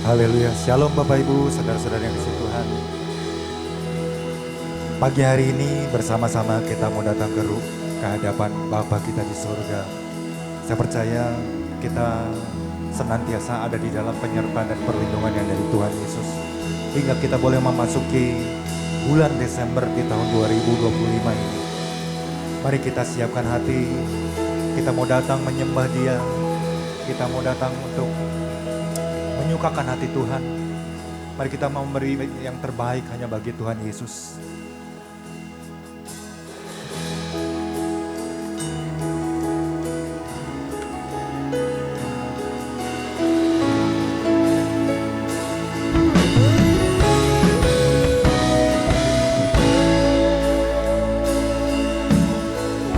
Haleluya. Shalom Bapak Ibu, saudara-saudara yang dikasihi Tuhan. Pagi hari ini bersama-sama kita mau datang ke hadapan Bapa kita di surga. Saya percaya kita senantiasa ada di dalam penyertaan dan perlindungan yang dari Tuhan Yesus. Hingga kita boleh memasuki bulan Desember di tahun 2025 ini. Mari kita siapkan hati, kita mau datang menyembah Dia. Kita mau datang untuk menyukakan hati Tuhan. Mari kita memberi yang terbaik hanya bagi Tuhan Yesus.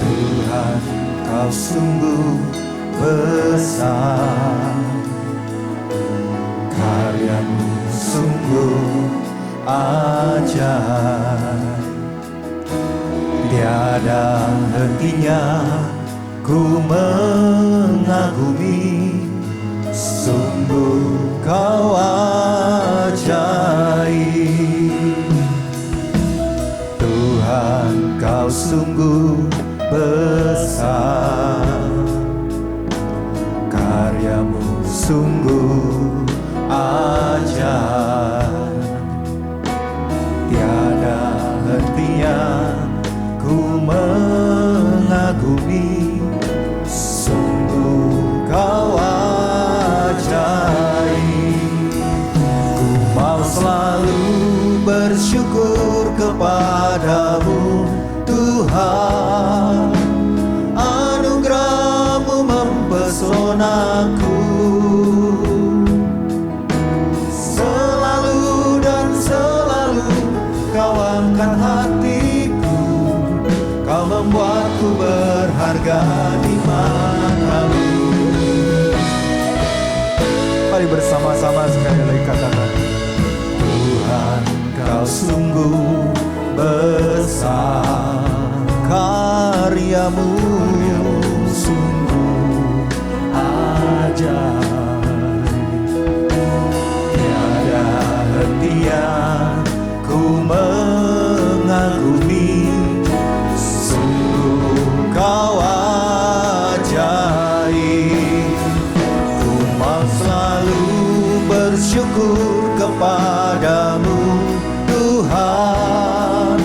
Tuhan, Kau sungguh besar, karyamu sungguh ajaib. Tiada hentinya ku mengagumi, sungguh Kau ajaib. Tuhan, Kau sungguh besar, karyamu sungguh ajaib. Tiada hentinya ku mengagumi, sungguh Kau ajaib. Ku mau selalu bersyukur kepadamu Tuhan, anugerah-Mu mempesonaku. Selalu dan selalu Kau angkat hatiku, Kau membuatku berharga di mata-Mu. Mari bersama-sama sekali lagi katakan, Tuhan, Kau sungguh besar, karyamu sungguh ajaib. Tiada hentinya ku mengagumi, sungguh Kau ajaib. Ku mau selalu bersyukur kepadamu Tuhan,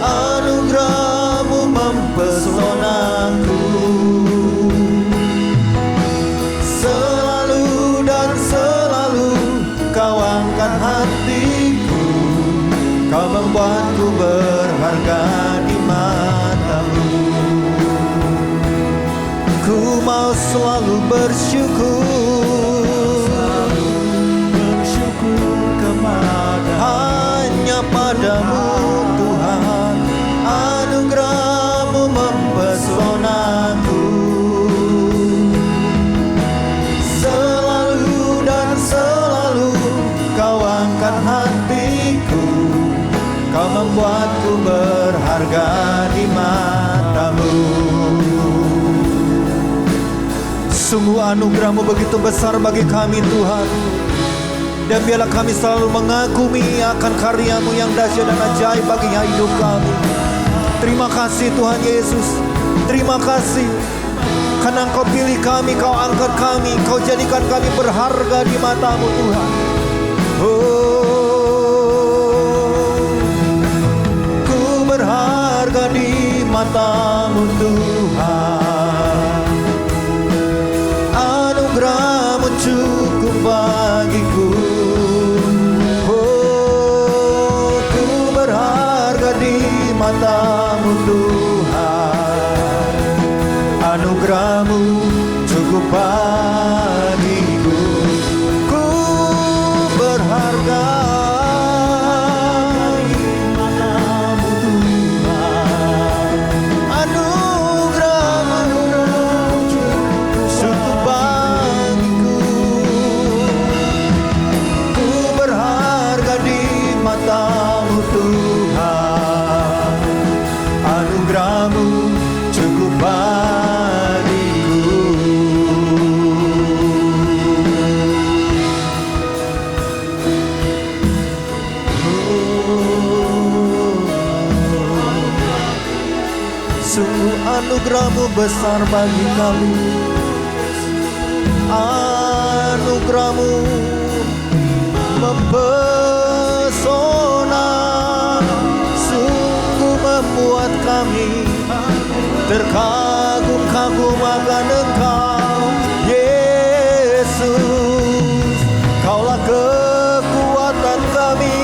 anugerah-Mu mempesonaku. Selalu dan selalu Kau angkat hatiku, Kau membuatku berharga di mata-Mu. Ku mau selalu bersyukur hanya padamu Tuhan, anugerah-Mu mempesonaku. Selalu dan selalu Kau angkat hatiku, Kau membuatku berharga di mata-Mu. Sungguh anugerah-Mu begitu besar bagi kami Tuhan. Dan biarlah kami selalu mengagumi akan karya-Mu yang dahsyat dan ajaib bagi hidup kami. Terima kasih Tuhan Yesus. Terima kasih karena Engkau pilih kami, Kau angkat kami, Kau jadikan kami berharga di mata-Mu Tuhan. Oh, ku berharga di mata-Mu Tuhan. Anugerah-Mu cukup bagiku. Mata-Mu Tuhan, anugerah-Mu cukup bagiku. Ku berharga di mata-Mu Tuhan, anugerah-Mu cukup bagiku. Ku berharga di mata-Mu Tuhan, anugerah Anugerah-Mu besar bagi kami. Anugerah-Mu mempesona, sungguh membuat kami terkagum-kagum akan Engkau, Yesus. Kaulah kekuatan kami,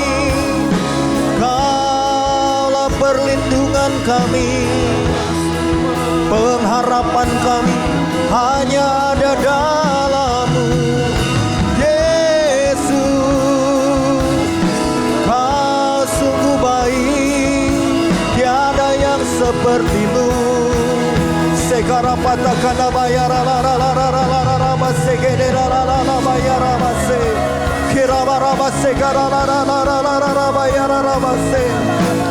Kaulah perlindungan kami, pengharapan kami hanya ada dalam-Mu, Yesus. Kau sungguh baik, tiada yang seperti-Mu. Segara patakana bayara la la la la la la la la basegede la la la la bayara base. Kira bara basegara la la la la la la la bayara la base.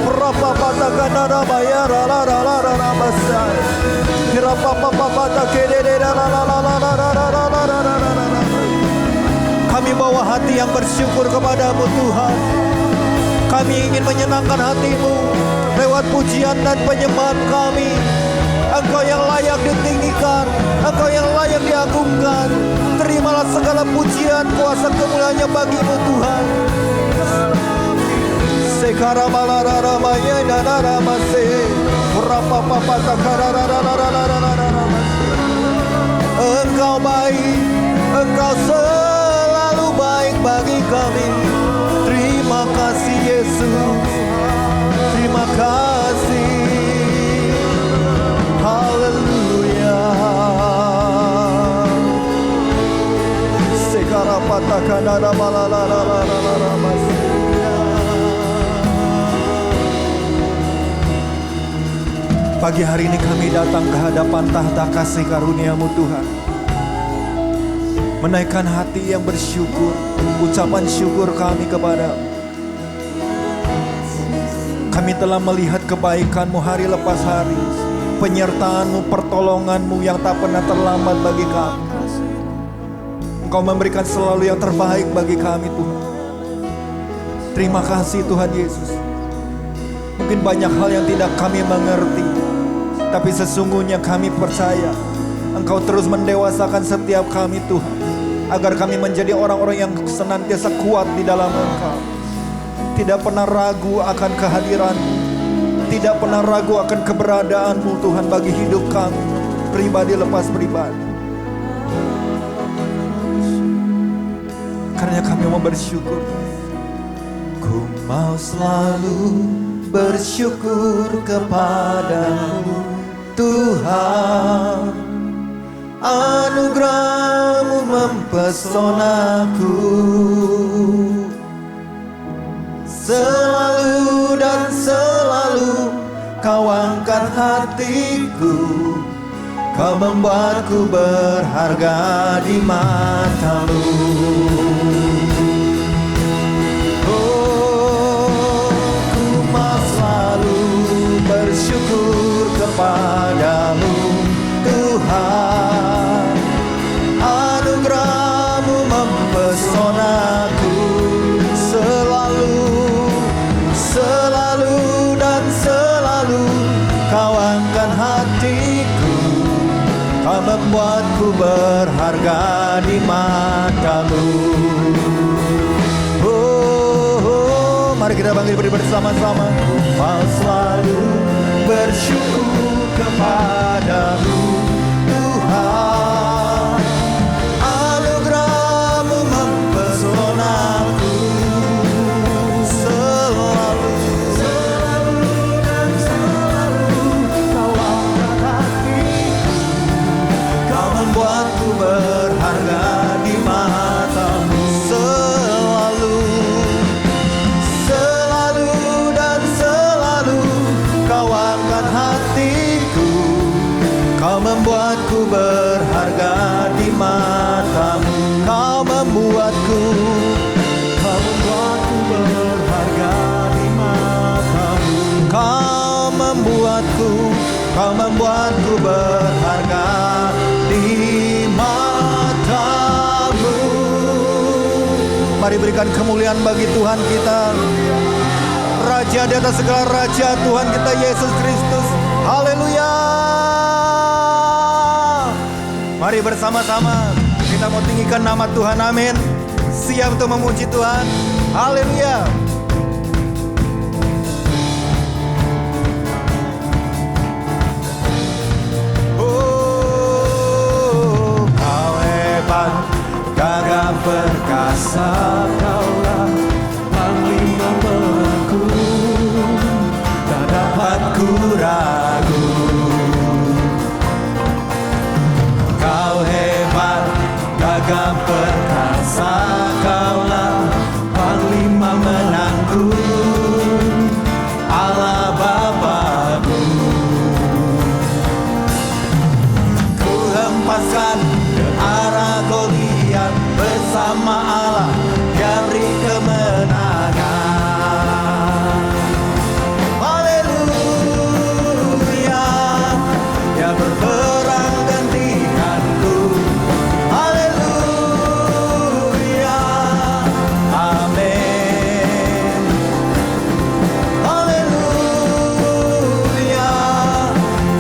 Berapa patakana la bayara la la la la la base. Kira papa papa takede la la la la la la la la la la la la. Kami bawa hati yang bersyukur kepada-Mu Tuhan. Kami ingin menyenangkan hati-Mu lewat pujian dan penyembahan kami. Engkau yang layak ditinggikan, Engkau yang layak diagungkan. Terimalah segala pujian, kuasa kemuliaan-Nya bagi-Mu Tuhan. Sekara malarara maya nanara mase, berapa papa takara. Engkau baik, Engkau selalu baik bagi kami. Terima kasih Yesus, terima kasih. Haleluya. Sekara patakana malalala. Pagi hari ini kami datang ke hadapan tahta kasih karunia-Mu Tuhan, menaikkan hati yang bersyukur, ucapan syukur kami kepada-Mu. Kami telah melihat kebaikan-Mu hari lepas hari, penyertaan-Mu, pertolongan-Mu yang tak pernah terlambat bagi kami. Engkau memberikan selalu yang terbaik bagi kami Tuhan. Terima kasih Tuhan Yesus. Mungkin banyak hal yang tidak kami mengerti, tapi sesungguhnya kami percaya Engkau terus mendewasakan setiap kami Tuhan, agar kami menjadi orang-orang yang senantiasa kuat di dalam Engkau. Tidak pernah ragu akan kehadiran-Mu, tidak pernah ragu akan keberadaan-Mu Tuhan bagi hidup kami, pribadi lepas pribadi. Karena kami mau bersyukur. Ku mau selalu bersyukur kepada-Mu Tuhan. Anugerah-Mu mempesonaku, selalu dan selalu Kau angkat hatiku. Kau membuatku berharga di mata-Mu. Oh, ku mau selalu bersyukur kepada-Mu Tuhan. Anugerah-Mu mempesonaku, selalu dan selalu Kau angkat hatiku. Kau membuatku berharga di mata-Mu. Oh, mari kita beri bersama-sama. Mau selalu bersyukur kepada-Mu Tuhan. Anugerah-Mu mempesonaku, selalu dan selalu Kau angkat hatiku. Kau membuatku berharga di mata-Mu. Selalu dan selalu Kau angkat hatiku. Kau membuatku berharga di mata-Mu. Kau membuatku berharga di mata-Mu. Kau membuatku berharga di mata-Mu. Mari berikan kemuliaan bagi Tuhan kita, Raja di atas segala raja, Tuhan kita Yesus Kristus. Haleluya. Mari bersama-sama kita mau tinggikan nama Tuhan, amin. Siap untuk memuji Tuhan. Haleluya. Oh, kau hebat, gagah perkasa, kaulah panglima pelanku, tak dapat ku ragu. Kau hebat, gagah perkasa, kaulah panglima menangku, Allah Bapakku. Ku hempaskan ke arah Goliat, bersama Allah Dia beri kemenangan. Haleluya, Dia berperang gantikanku. Haleluya, amin. Haleluya,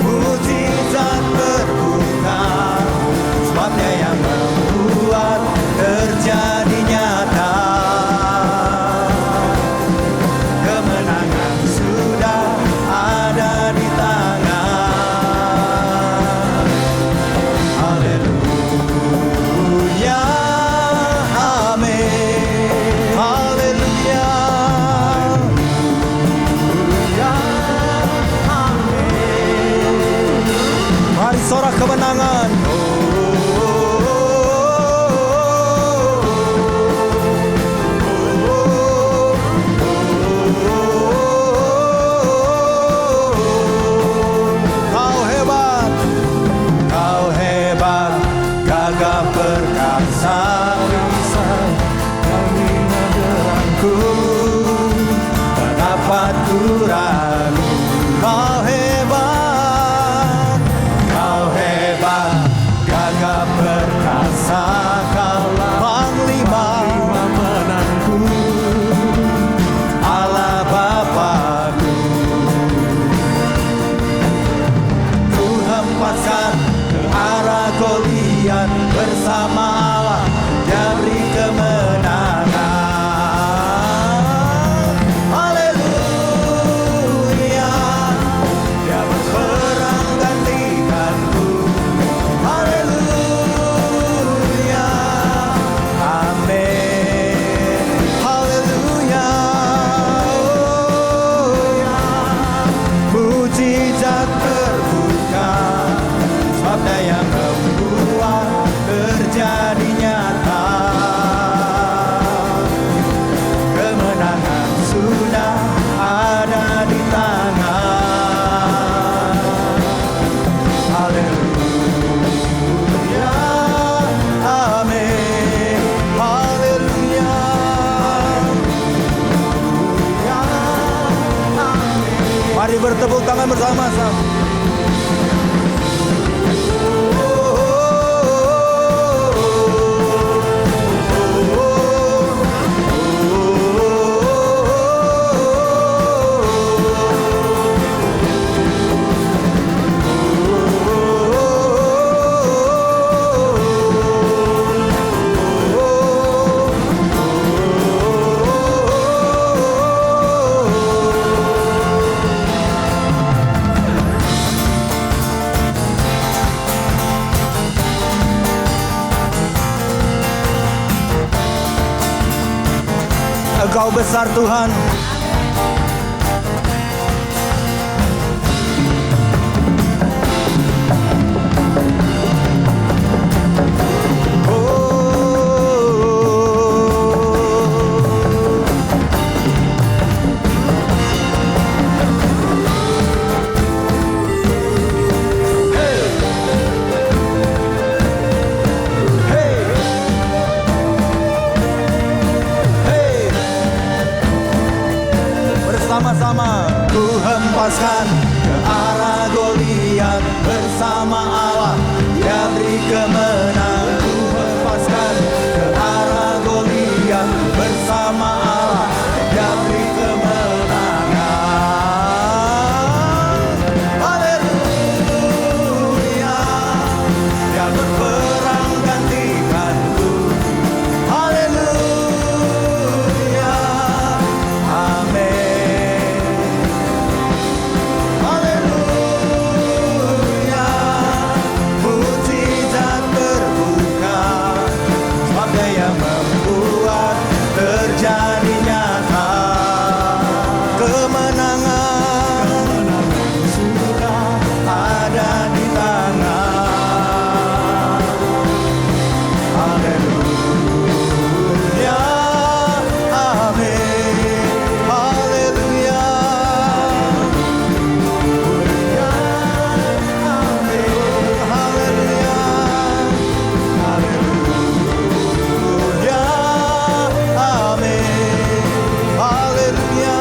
mujizat terbuka, sebab Dia yang membuat terjadi nyata. Kemenangan sudah ada di tangan. Haleluya, amin. Haleluya, haleluya, amin. Mari sorak kemenangan. Kau hebat, kau hebat, gagah perkasa, bisa kami menyerangku, tak dapat ku ragu. Kau hebat, gagah perkasa, kaulah panglima menangku, Allah Bapakku. Ku hempaskan ke arah Goliat, bersama Allah Dia beri kemenangan. Haleluya, Dia berperang gantikanku. Haleluya, amin. Haleluya, mujizat terbuka, sebab Dia yang membuat terjadi nyata. Kemenangan sudah ada di tangan. Haleluya, amin. Haleluya, haleluya, amin. Mari bertepuk tangan bersama-sama. Engkau besar Tuhan. Bersama-sama ku hempaskan ke arah Goliat, bersama Allah Dia beri kemenangan. Ku hempaskan ke arah Goliat, bersama Allah Dia beri kemenangan. Haleluya, Dia berperang yang membuat terjadi nyata. Kemenangan sudah ada di tangan. Haleluya, amin. Haleluya, haleluya, amin. Haleluya, haleluya, amin. Haleluya,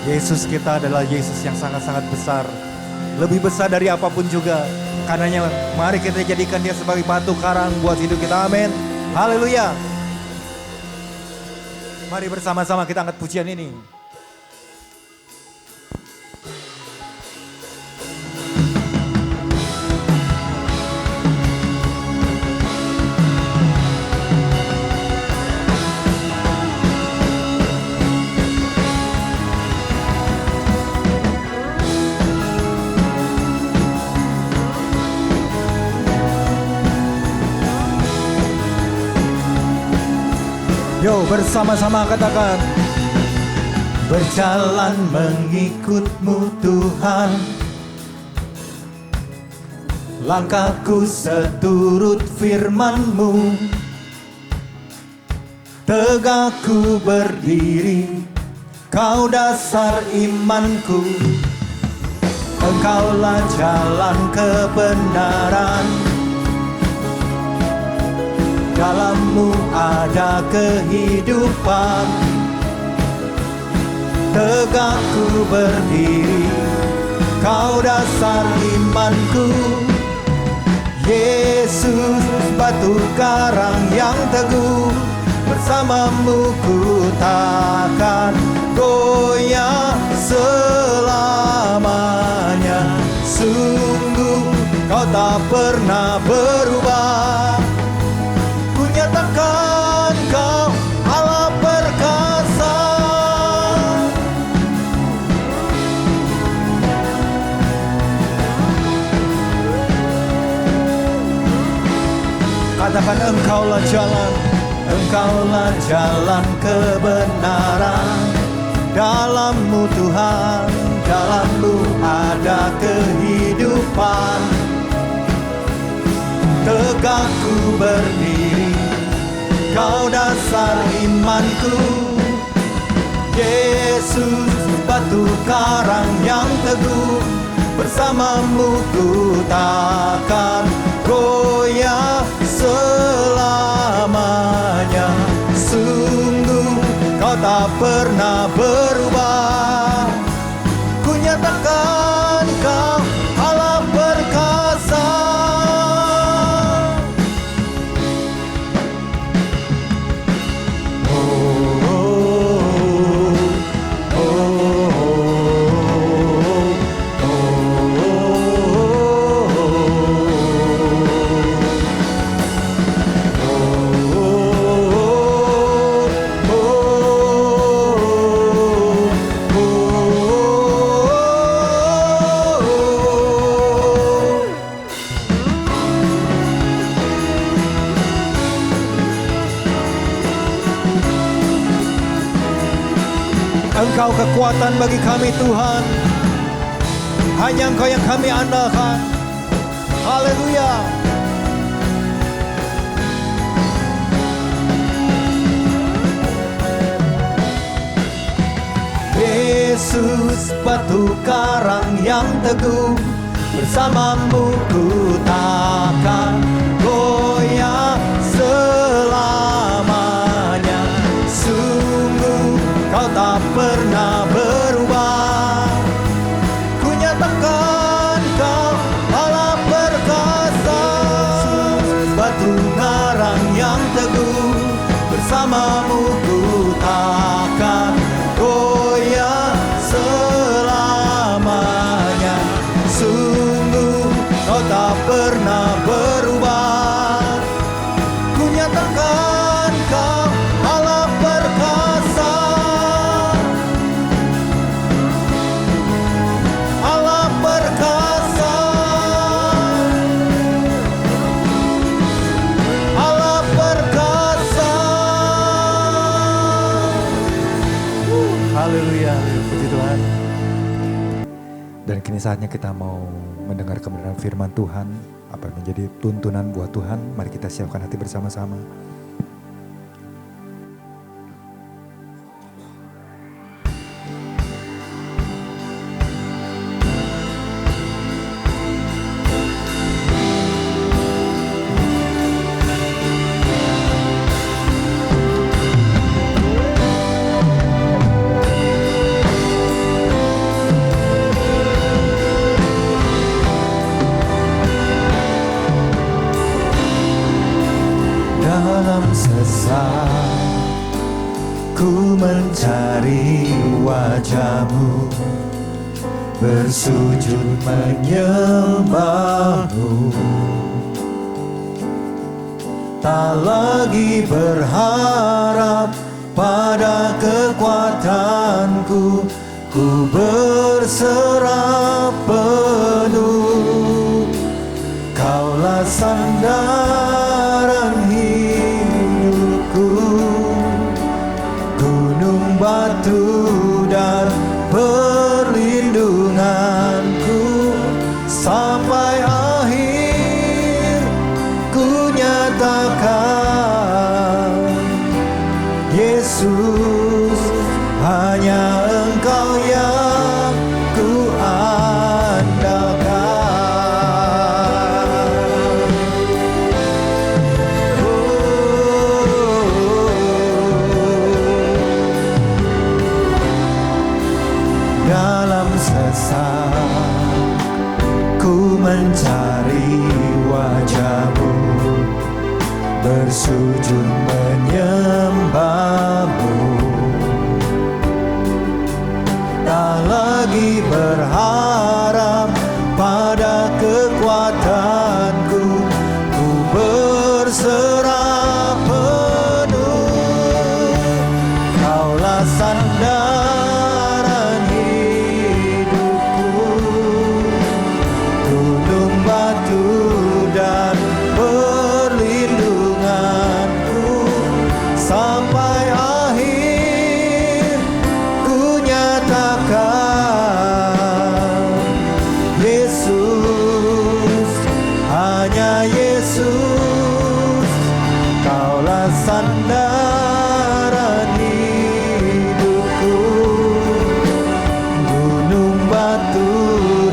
Yesus kita adalah Yesus yang sangat-sangat besar. Lebih besar dari apapun juga. Karenanya mari kita jadikan dia sebagai batu karang buat hidup kita. Amin. Haleluya. Mari bersama-sama kita angkat pujian ini. Yo, bersama-sama katakan. Berjalan mengikut-Mu Tuhan, langkahku seturut firman-Mu. Tegakku berdiri, Kau dasar imanku. Engkaulah jalan kebenaran, dalam-Mu ada kehidupan. Tegakku berdiri, Kau dasar imanku. Yesus batu karang yang teguh, bersama-Mu ku takkan goyah selamanya. Sungguh Kau tak pernah berubah. Nyatakan Kau Allah perkasa. Katakan Engkaulah jalan kebenaran. Dalam-Mu Tuhan, dalam-Mu ada kehidupan. Tegakku berdiri, Kau dasar imanku. Yesus batu karang yang teguh, bersama-Mu ku takkan goyah selamanya. Sungguh Kau tak pernah berubah. Ku nyatakan Kau Allah perkasa. Engkau kekuatan bagi kami Tuhan. Hanya Engkau yang kami andalkan. Haleluya. Yesus, batu karang yang teguh, bersamamu ku takkan goyah selamanya. Sungguh kau tak pernah berubah. Ku nyatakan kau Allah perkasa. Batu karang yang teguh, bersamamu ku takkan goyah selamanya. Sungguh kau tak pernah berubah. Ku nyatakan kau Allah perkasa. Allah perkasa. Allah perkasa. Haleluya, puji Tuhan. Dan kini saatnya kita mau mendengar kebenaran firman Tuhan, apa yang menjadi tuntunan buat Tuhan. Mari kita siapkan hati bersama-sama. Dalam sesak ku mencari wajah-Mu, bersujud menyembah-Mu. Tak lagi berharap pada kekuatanku, ku berserah penuh. Kaulah sandaran hidupku, gunung batu dan perlindunganku. Sampai akhir ku nyatakan, Yesus, hanya Engkau yang ku andalkan. Dalam sesak ku mencari wajah-Mu, bersujud menyembah-Mu. Tak lagi berharap pada kekuatanku, ku berserah penuh. Kaulah sandaran hidupku, gunung batu dan perlindunganku. Sampai akhir ku nyatakan, Yesus, hanya Yesus, Kaulah sandaran hidupku, gunung batu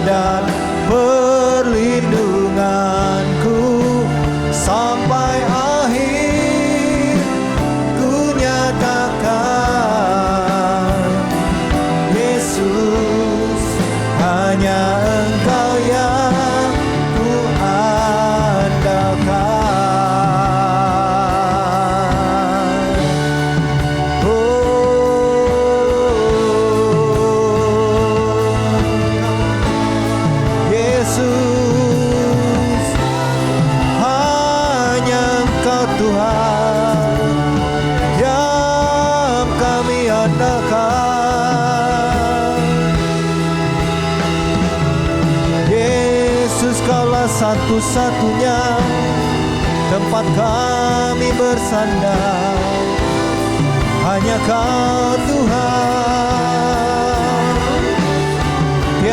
dan perlindunganku. Sampai akhir ku nyatakan, Yesus, hanya Engkau yang ku andalkan. Yesus, hanya Engkau Tuhan yang kami andalkan. Yesus, Kaulah satu-satunya tempat kami bersandar. Hanya Kau Tuhan,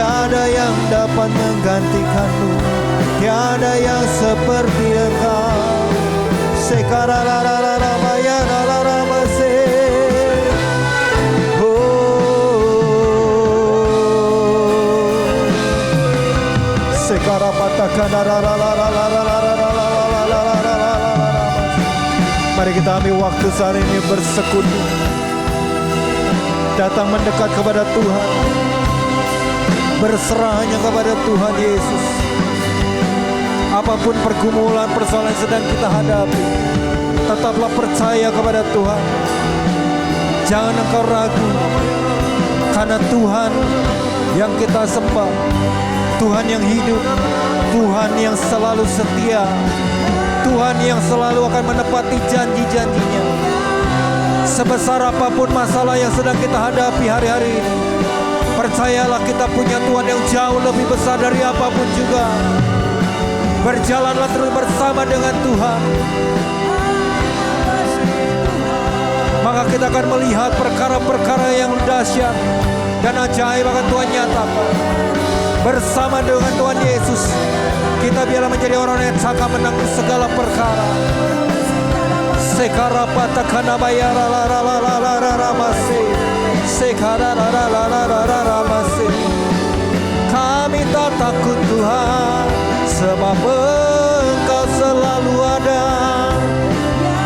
tiada yang dapat menggantikanmu, tiada yang seperti Engkau. Sekararararabayarararamase. Mari kita ambil waktu saat ini bersekutu, datang mendekat kepada Tuhan, berserah hanya kepada Tuhan Yesus. Apapun pergumulan, persoalan yang sedang kita hadapi, tetaplah percaya kepada Tuhan. Jangan engkau ragu, karena Tuhan yang kita sembah, Tuhan yang hidup, Tuhan yang selalu setia, Tuhan yang selalu akan menepati janji-janjinya. Sebesar apapun masalah yang sedang kita hadapi hari-hari ini, percayalah kita punya Tuhan yang jauh lebih besar dari apapun juga. Berjalanlah terus bersama dengan Tuhan, maka kita akan melihat perkara-perkara yang dahsyat dan ajaib akan Tuhan nyatakan. Bersama dengan Tuhan Yesus, kita biarlah menjadi orang yang cakap menanggung segala perkara. Sekarapata bayara la la la la la la ramase. Sekara la la la la la la ramase. Kami tak takut Tuhan, sebab Engkau selalu ada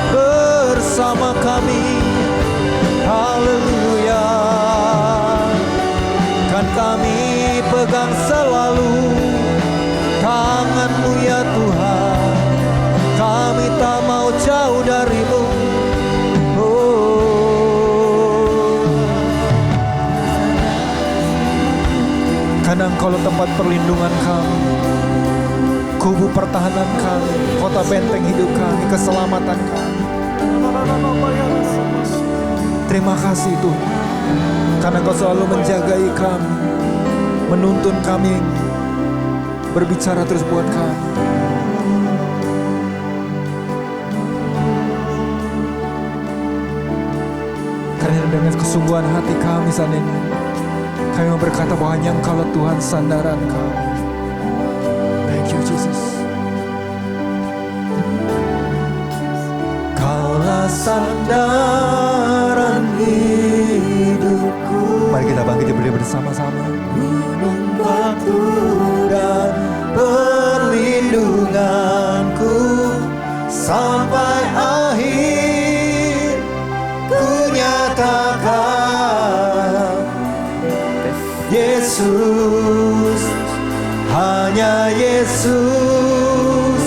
bersama kami. Haleluya. Kan kami pegang selalu tangan-Mu ya Tuhan, kami tak mau jauh dari-Mu. Karena Engkau tempat perlindungan kami, kubu pertahanan kami, kota benteng hidup kami, keselamatan kami. Terima kasih Tuhan, karena Kau selalu menjagai kami, menuntun kami, berbicara terus buat kami. Karena dengan kesungguhan hati kami saat ini, kami berkata bahwa hanya Engkaulah Tuhan sandaran kami. Thank you Jesus. Kaulah sandaran hidupku. Mari kita bangkit berdiri bersama-sama. Gunung batu dan perlindunganku sampai akhir ku nyatakan. Yesus, hanya Yesus,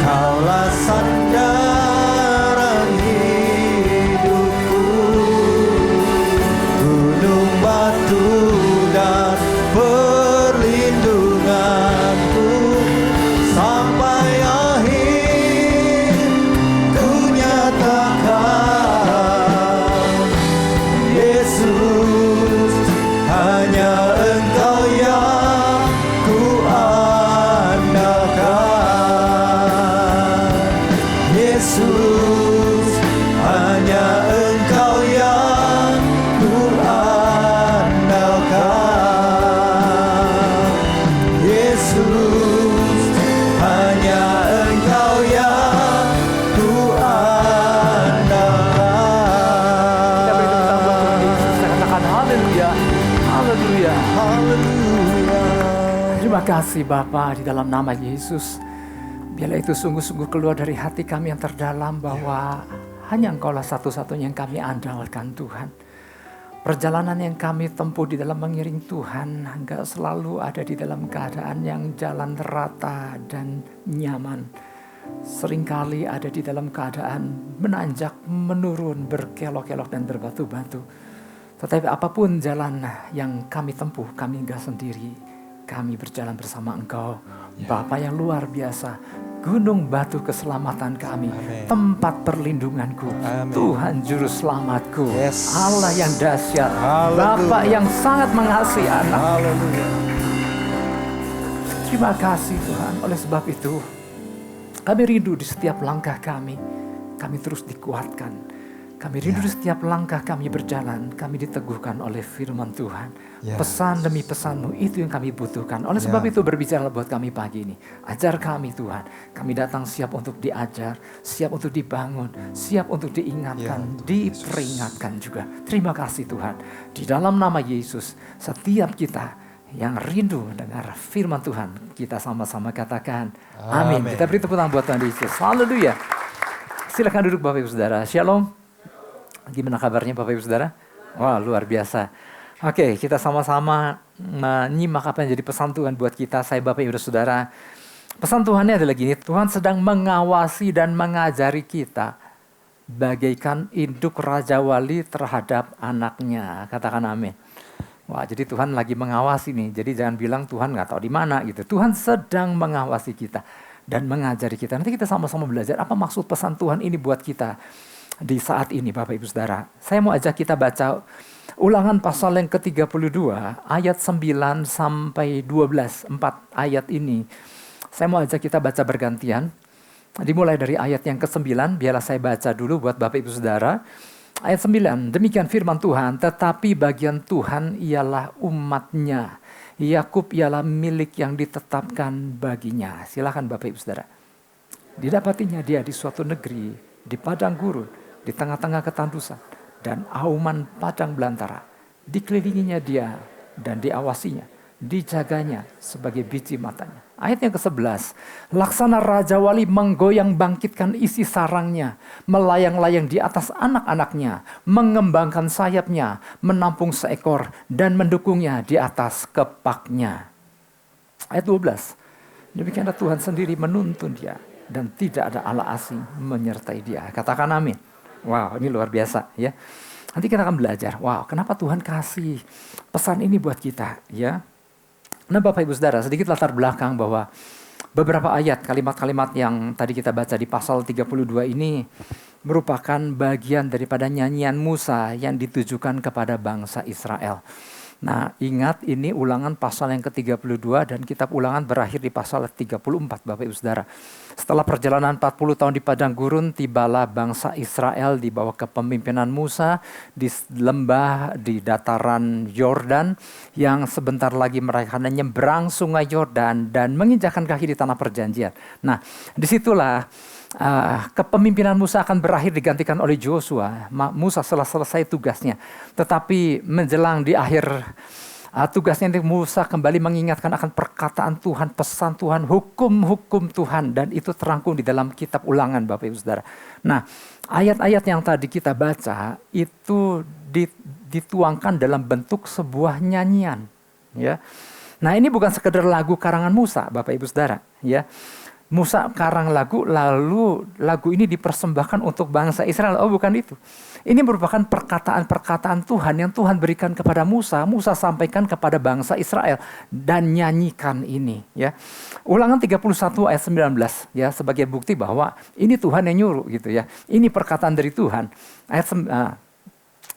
Kaulah sandaran hidupku. Gunung batu dan perlindunganku sampai akhir ku nyatakan. Yesus, hanya Engkau yang ku andalkan. Yesus, hanya Engkau yang ku andalkan. Yesus, hanya Engkau yang ku andalkan. Kita beri tepuk tangan buat Tuhan Yesus. Kita katakan haleluya, haleluya. Haleluya. Terima kasih Bapa, di dalam nama Yesus. Biarlah itu sungguh-sungguh keluar dari hati kami yang terdalam bahwa hanya Engkaulah satu-satunya yang kami andalkan Tuhan. Perjalanan yang kami tempuh di dalam mengiring Tuhan enggak selalu ada di dalam keadaan yang jalan rata dan nyaman. Seringkali ada di dalam keadaan menanjak, menurun, berkelok-kelok dan berbatu-batu. Tetapi apapun jalan yang kami tempuh, kami enggak sendiri. Kami berjalan bersama Engkau, Bapa yang luar biasa. Gunung batu keselamatan kami, Amen. tempat perlindunganku, Amen. Tuhan juru selamatku, Yes. Allah yang dahsyat, Haleluya. Bapa yang sangat mengasihi anak. Haleluya. Terima kasih Tuhan. Oleh sebab itu, kami rindu di setiap langkah kami terus dikuatkan. Kami rindu di setiap langkah kami berjalan, kami diteguhkan oleh firman Tuhan. Ya. Pesan demi pesan-Mu itu yang kami butuhkan. Oleh sebab itu berbicara buat kami pagi ini. Ajar kami Tuhan. Kami datang siap untuk diajar, siap untuk dibangun, siap untuk diingatkan, diperingatkan juga. Terima kasih Tuhan. Di dalam nama Yesus, setiap kita yang rindu dengar firman Tuhan, kita sama-sama katakan amin. Kita beri tepuk tangan buat Tuhan Yesus. Haleluya. Silakan duduk Bapak Ibu Saudara. Shalom. Gimana kabarnya Bapak Ibu Saudara? Wah, luar biasa. Oke, kita sama-sama menyimak apa yang jadi pesan Tuhan buat kita. Saya Bapak Ibu Saudara. Pesan Tuhannya adalah gini, Tuhan sedang mengawasi dan mengajari kita bagaikan induk Raja Wali terhadap anaknya. Katakan amin. Wah, jadi Tuhan lagi mengawasi nih. Jadi jangan bilang Tuhan nggak tahu di mana gitu. Tuhan sedang mengawasi kita dan mengajari kita. Nanti kita sama-sama belajar apa maksud pesan Tuhan ini buat kita di saat ini Bapak Ibu Saudara. Saya mau ajak kita baca Ulangan pasal yang ke-32 ayat 9 sampai 12. 4 ayat ini. Saya mau ajak kita baca bergantian. Dimulai dari ayat yang ke-9, biarlah saya baca dulu buat Bapak Ibu Saudara. Ayat 9, demikian firman Tuhan, tetapi bagian Tuhan ialah umatnya. Yakub ialah milik yang ditetapkan baginya. Silakan Bapak Ibu Saudara. Didapatinya dia di suatu negeri, di padang gurun, di tengah-tengah ketandusan, dan auman padang belantara. Dikelilinginya dia dan diawasinya, dijaganya sebagai biji matanya. Ayat yang ke-11, laksana Raja Wali menggoyang bangkitkan isi sarangnya, melayang-layang di atas anak-anaknya, mengembangkan sayapnya, menampung seekor, dan mendukungnya di atas kepaknya. Ayat 12, demikianlah Tuhan sendiri menuntun dia, dan tidak ada Allah asing menyertai dia. Katakan amin. Wow, ini luar biasa ya. Nanti kita akan belajar, wow, kenapa Tuhan kasih pesan ini buat kita ya. Nah Bapak Ibu Saudara, sedikit latar belakang bahwa beberapa ayat, kalimat-kalimat yang tadi kita baca di pasal 32 ini merupakan bagian daripada nyanyian Musa yang ditujukan kepada bangsa Israel. Nah ingat ini Ulangan pasal yang ke-32 dan kitab Ulangan berakhir di pasal 34 Bapak Ibu Saudara. Setelah perjalanan 40 tahun di padang gurun, tibalah bangsa Israel di bawah kepemimpinan Musa di lembah di dataran Yordan yang sebentar lagi mereka akan menyeberang sungai Yordan dan menginjakkan kaki di tanah perjanjian. Nah disitulah kepemimpinan Musa akan berakhir digantikan oleh Joshua. Musa setelah selesai tugasnya. Tetapi menjelang di akhir tugasnya Musa kembali mengingatkan akan perkataan Tuhan, pesan Tuhan, hukum-hukum Tuhan. Dan itu terangkum di dalam kitab Ulangan Bapak Ibu Saudara. Nah ayat-ayat yang tadi kita baca itu dituangkan dalam bentuk sebuah nyanyian. Ya. Nah ini bukan sekedar lagu karangan Musa Bapak Ibu Saudara. Ya. Musa karang lagu, lalu lagu ini dipersembahkan untuk bangsa Israel. Oh bukan itu. Ini merupakan perkataan-perkataan Tuhan yang Tuhan berikan kepada Musa. Musa sampaikan kepada bangsa Israel dan nyanyikan ini. Ya, Ulangan 31 ayat 19 ya sebagai bukti bahwa ini Tuhan yang nyuruh gitu ya. Ini perkataan dari Tuhan.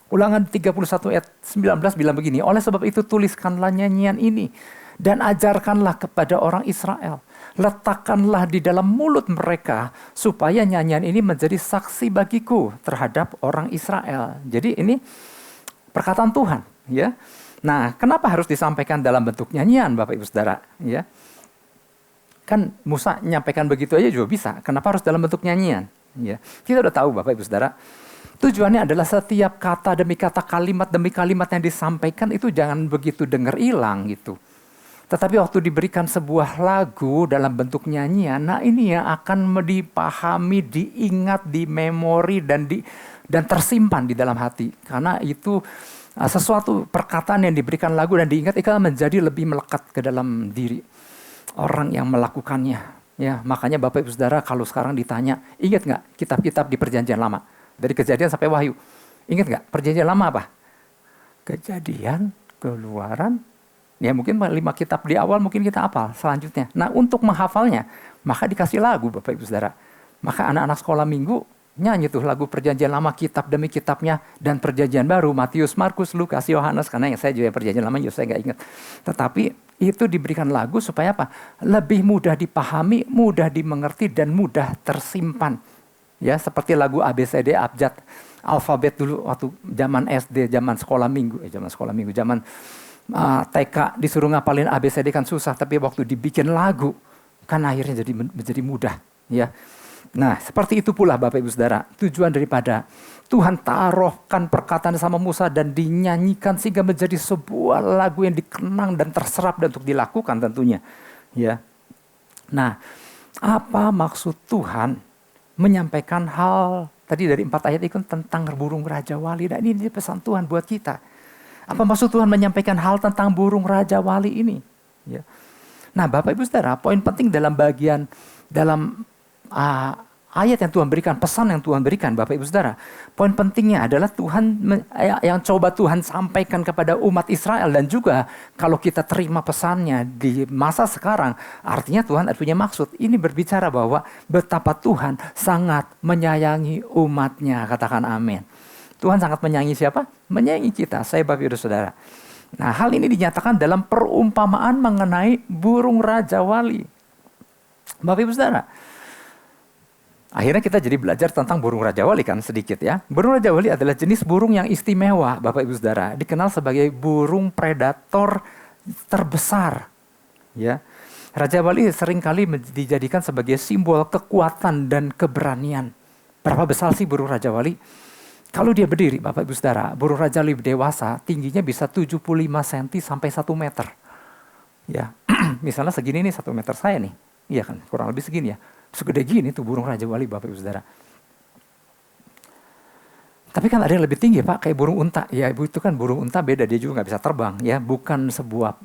Ulangan 31 ayat 19 bilang begini. Oleh sebab itu tuliskanlah nyanyian ini dan ajarkanlah kepada orang Israel. Letakkanlah di dalam mulut mereka supaya nyanyian ini menjadi saksi bagiku terhadap orang Israel. Jadi ini perkataan Tuhan, ya. Nah, kenapa harus disampaikan dalam bentuk nyanyian, Bapak Ibu Saudara, ya? Kan Musa nyampaikan begitu aja juga bisa. Kenapa harus dalam bentuk nyanyian? Ya. Kita udah tahu Bapak Ibu Saudara, tujuannya adalah setiap kata demi kata, kalimat demi kalimat yang disampaikan itu jangan begitu dengar hilang gitu. Tetapi waktu diberikan sebuah lagu dalam bentuk nyanyian, nah ini yang akan dipahami, diingat, di memori dan tersimpan di dalam hati. Karena itu sesuatu perkataan yang diberikan lagu dan diingat itu menjadi lebih melekat ke dalam diri orang yang melakukannya. Ya, makanya Bapak Ibu Saudara kalau sekarang ditanya, ingat nggak kitab-kitab di Perjanjian Lama? Dari Kejadian sampai Wahyu. Ingat nggak Perjanjian Lama apa? Kejadian, Keluaran. Ya mungkin 5 kitab di awal mungkin kita hafal selanjutnya. Nah untuk menghafalnya maka dikasih lagu Bapak Ibu Saudara. Maka anak-anak sekolah minggu nyanyi tuh lagu Perjanjian Lama kitab demi kitabnya dan Perjanjian Baru Matius, Markus, Lukas, Yohanes. Karena yang saya juga Perjanjian Lama juga saya nggak ingat. Tetapi itu diberikan lagu supaya apa? Lebih mudah dipahami, mudah dimengerti dan mudah tersimpan. Ya, seperti lagu ABCD abjad alfabet dulu waktu zaman SD, zaman sekolah minggu, zaman TK disuruh ngapalin ABCD kan susah, tapi waktu dibikin lagu kan akhirnya menjadi mudah, ya. Nah, seperti itu pula Bapak Ibu Saudara, tujuan daripada Tuhan taruhkan perkataan sama Musa dan dinyanyikan sehingga menjadi sebuah lagu yang dikenang dan terserap dan untuk dilakukan tentunya, ya. Nah, apa maksud Tuhan menyampaikan hal tadi dari 4 ayat itu tentang burung Raja Wali, dan ini pesan Tuhan buat kita. Apa maksud Tuhan menyampaikan hal tentang burung Raja Wali ini? Ya. Nah, Bapak Ibu Saudara, poin penting dalam ayat yang Tuhan berikan, pesan yang Tuhan berikan, Bapak Ibu Saudara, poin pentingnya adalah Tuhan yang coba Tuhan sampaikan kepada umat Israel, dan juga kalau kita terima pesannya di masa sekarang, artinya Tuhan punya maksud. Ini berbicara bahwa betapa Tuhan sangat menyayangi umatnya, katakan amin. Tuhan sangat menyayangi siapa? Menyayangi kita, saya Bapak Ibu Saudara. Nah, hal ini dinyatakan dalam perumpamaan mengenai burung Raja Wali. Bapak Ibu Saudara, akhirnya kita jadi belajar tentang burung Raja Wali kan sedikit ya. Burung Raja Wali adalah jenis burung yang istimewa Bapak Ibu Saudara. Dikenal sebagai burung predator terbesar. Ya. Raja Wali seringkali dijadikan sebagai simbol kekuatan dan keberanian. Berapa besar sih burung Raja Wali? Kalau dia berdiri Bapak Ibu Saudara, burung Raja Wali dewasa tingginya bisa 75 cm sampai 1 meter. Ya. Misalnya segini nih 1 meter saya nih. Iya kan, kurang lebih segini ya. Segede gini tuh burung Raja Wali Bapak Ibu Saudara. Tapi kan ada yang lebih tinggi Pak, kayak burung unta. Ya Ibu, itu kan burung unta beda, dia juga nggak bisa terbang ya. Bukan sebuah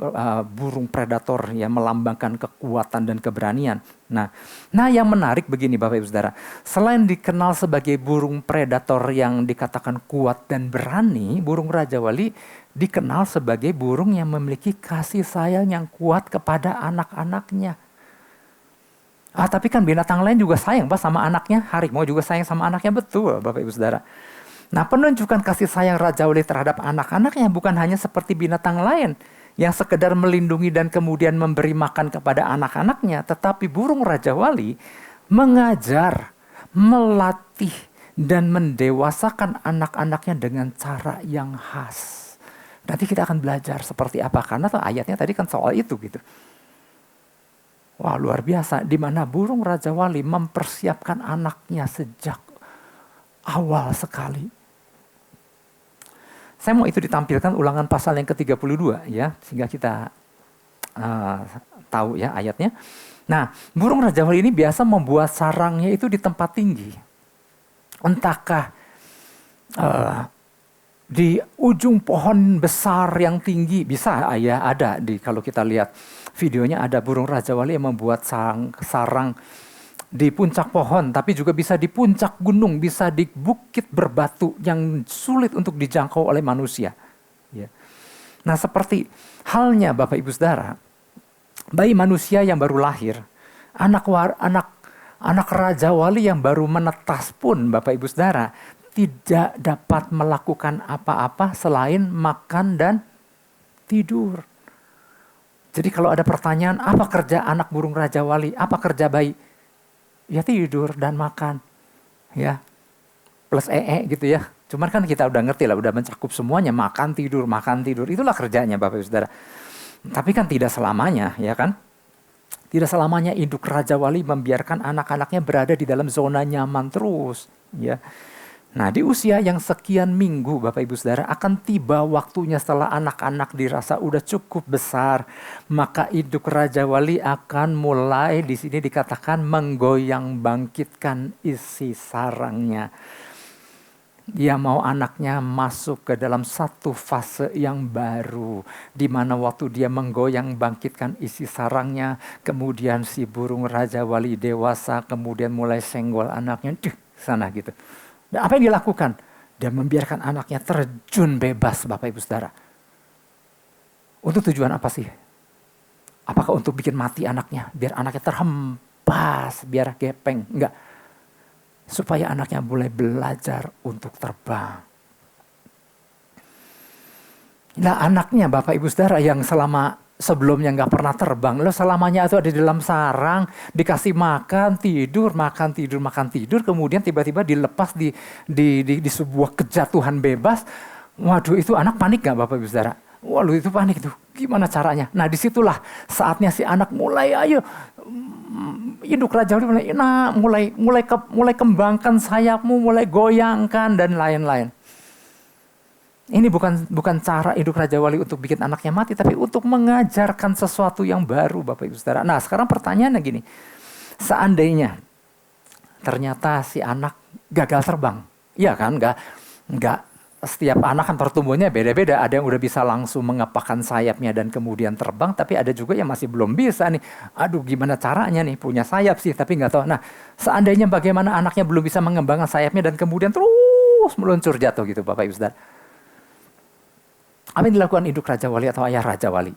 burung predator yang melambangkan kekuatan dan keberanian. Nah yang menarik begini Bapak Ibu Saudara. Selain dikenal sebagai burung predator yang dikatakan kuat dan berani, burung Raja Wali dikenal sebagai burung yang memiliki kasih sayang yang kuat kepada anak-anaknya. Tapi kan binatang lain juga sayang Pak sama anaknya. Harimau juga sayang sama anaknya, betul Bapak Ibu Saudara. Nah, penunjukan kasih sayang Raja Wali terhadap anak-anaknya bukan hanya seperti binatang lain yang sekedar melindungi dan kemudian memberi makan kepada anak-anaknya, tetapi burung Raja Wali mengajar, melatih, dan mendewasakan anak-anaknya dengan cara yang khas. Nanti kita akan belajar seperti apa, karena ayatnya tadi kan soal itu gitu. Wah, luar biasa, di mana burung Raja Wali mempersiapkan anaknya sejak awal sekali. Saya mau itu ditampilkan Ulangan pasal yang ke-32 ya, sehingga kita tahu ya ayatnya. Nah, burung Raja Wali ini biasa membuat sarangnya itu di tempat tinggi. Entahkah di ujung pohon besar yang tinggi, bisa ya ada kalau kita lihat videonya ada burung Raja Wali yang membuat sarang di puncak pohon, tapi juga bisa di puncak gunung, bisa di bukit berbatu yang sulit untuk dijangkau oleh manusia. Ya. Nah, seperti halnya Bapak Ibu Saudara, bayi manusia yang baru lahir, anak Raja Wali yang baru menetas pun Bapak Ibu Saudara tidak dapat melakukan apa-apa selain makan dan tidur. Jadi kalau ada pertanyaan, apa kerja anak burung Raja Wali? Apa kerja bayi? Ya tidur dan makan. Ya. Plus gitu ya. Cuman kan kita udah ngerti lah, udah mencakup semuanya, makan tidur. Itulah kerjanya Bapak Ibu Saudara. Tapi kan tidak selamanya, ya kan? Tidak selamanya induk Raja Wali membiarkan anak-anaknya berada di dalam zona nyaman terus, ya. Nah, di usia yang sekian minggu Bapak Ibu Saudara akan tiba waktunya setelah anak-anak dirasa udah cukup besar, maka induk Raja Wali akan mulai di sini dikatakan menggoyang bangkitkan isi sarangnya. Dia mau anaknya masuk ke dalam satu fase yang baru, di mana waktu dia menggoyang bangkitkan isi sarangnya, kemudian si burung Raja Wali dewasa, kemudian mulai senggol anaknya sana gitu. Dan apa yang dilakukan? Dia membiarkan anaknya terjun bebas Bapak Ibu Saudara. Untuk tujuan apa sih? Apakah untuk bikin mati anaknya? Biar anaknya terhempas, biar gepeng? Enggak. Supaya anaknya boleh belajar untuk terbang. Nah, anaknya Bapak Ibu Saudara yang selama sebelumnya nggak pernah terbang, lo selamanya itu ada di dalam sarang, dikasih makan, tidur, kemudian tiba-tiba dilepas di sebuah kejatuhan bebas. Waduh, itu anak panik nggak Bapak Ibu Saudara? Waduh, itu panik tuh. Gimana caranya? Nah, disitulah saatnya si anak mulai, ayo induk Raja Wali, nah mulai kembangkan sayapmu, mulai goyangkan dan lain-lain. Ini bukan cara induk Raja Wali untuk bikin anaknya mati, tapi untuk mengajarkan sesuatu yang baru Bapak Ibu Saudara. Nah, sekarang pertanyaannya gini. Seandainya ternyata si anak gagal terbang. Iya kan? Enggak setiap anak kan pertumbuhannya beda-beda. Ada yang udah bisa langsung mengepakkan sayapnya dan kemudian terbang, tapi ada juga yang masih belum bisa nih. Aduh, gimana caranya nih? Punya sayap sih, tapi nggak tahu. Nah, seandainya bagaimana anaknya belum bisa mengembangkan sayapnya dan kemudian terus meluncur jatuh gitu Bapak Ibu Saudara. Apa yang dilakukan induk Raja Wali atau ayah Raja Wali?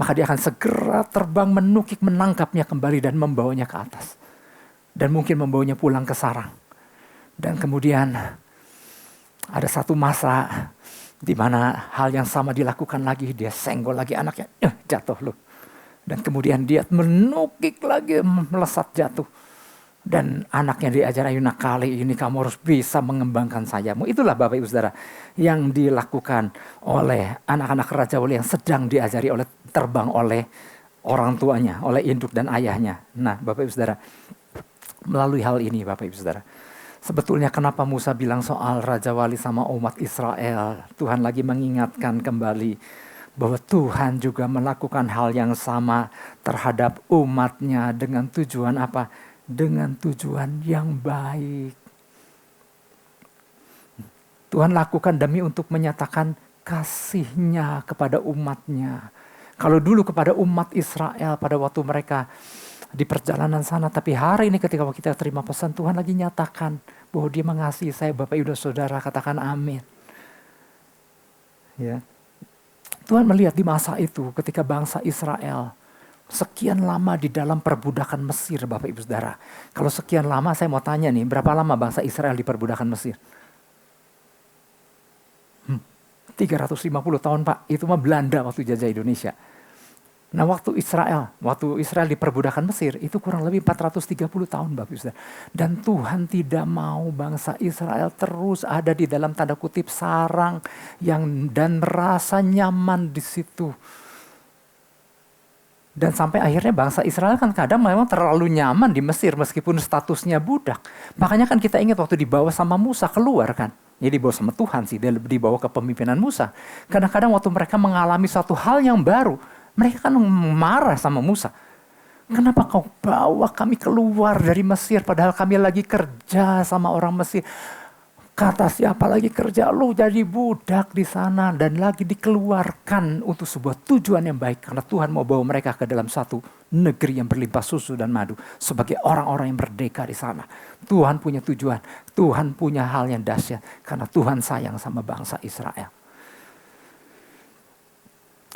Maka dia akan segera terbang menukik, menangkapnya kembali dan membawanya ke atas. Dan mungkin membawanya pulang ke sarang. Dan kemudian ada satu masa di mana hal yang sama dilakukan lagi. Dia senggol lagi anaknya, jatuh loh. Dan kemudian dia menukik lagi, melesat jatuh. Dan anaknya diajar, ayo nak kali ini kamu harus bisa mengembangkan sayapmu. Itulah Bapak Ibu Saudara yang dilakukan oleh anak-anak Raja Wali yang sedang diajari terbang oleh orang tuanya, oleh induk dan ayahnya. Nah Bapak Ibu Saudara, melalui hal ini Bapak Ibu Saudara, sebetulnya kenapa Musa bilang soal Raja Wali sama umat Israel, Tuhan lagi mengingatkan kembali bahwa Tuhan juga melakukan hal yang sama terhadap umatnya dengan tujuan apa? Dengan tujuan yang baik. Tuhan lakukan demi untuk menyatakan kasih-Nya kepada umatnya. Kalau dulu kepada umat Israel pada waktu mereka di perjalanan sana, tapi hari ini ketika kita terima pesan, Tuhan lagi nyatakan bahwa Dia mengasihi saya. Bapak Ibu Saudara, katakan amin. Ya. Tuhan melihat di masa itu ketika bangsa Israel sekian lama di dalam perbudakan Mesir Bapak Ibu Saudara. Kalau sekian lama saya mau tanya nih, berapa lama bangsa Israel di perbudakan Mesir? 350 tahun Pak, itu mah Belanda waktu jajah Indonesia. Nah waktu Israel di perbudakan Mesir itu kurang lebih 430 tahun Bapak Ibu Saudara. Dan Tuhan tidak mau bangsa Israel terus ada di dalam tanda kutip sarang dan merasa nyaman di situ. Dan sampai akhirnya bangsa Israel kan kadang memang terlalu nyaman di Mesir meskipun statusnya budak. Makanya kan kita ingat waktu dibawa sama Musa keluar kan. Jadi dibawa sama Tuhan sih, dia dibawa ke pemimpinan Musa. Kadang-kadang waktu mereka mengalami suatu hal yang baru, mereka kan marah sama Musa. Kenapa kau bawa kami keluar dari Mesir padahal kami lagi kerja sama orang Mesir. Kata siapa lagi kerja, lu jadi budak di sana dan lagi dikeluarkan untuk sebuah tujuan yang baik. Karena Tuhan mau bawa mereka ke dalam satu negeri yang berlimpah susu dan madu. Sebagai orang-orang yang merdeka di sana. Tuhan punya tujuan, Tuhan punya hal yang dahsyat. Karena Tuhan sayang sama bangsa Israel.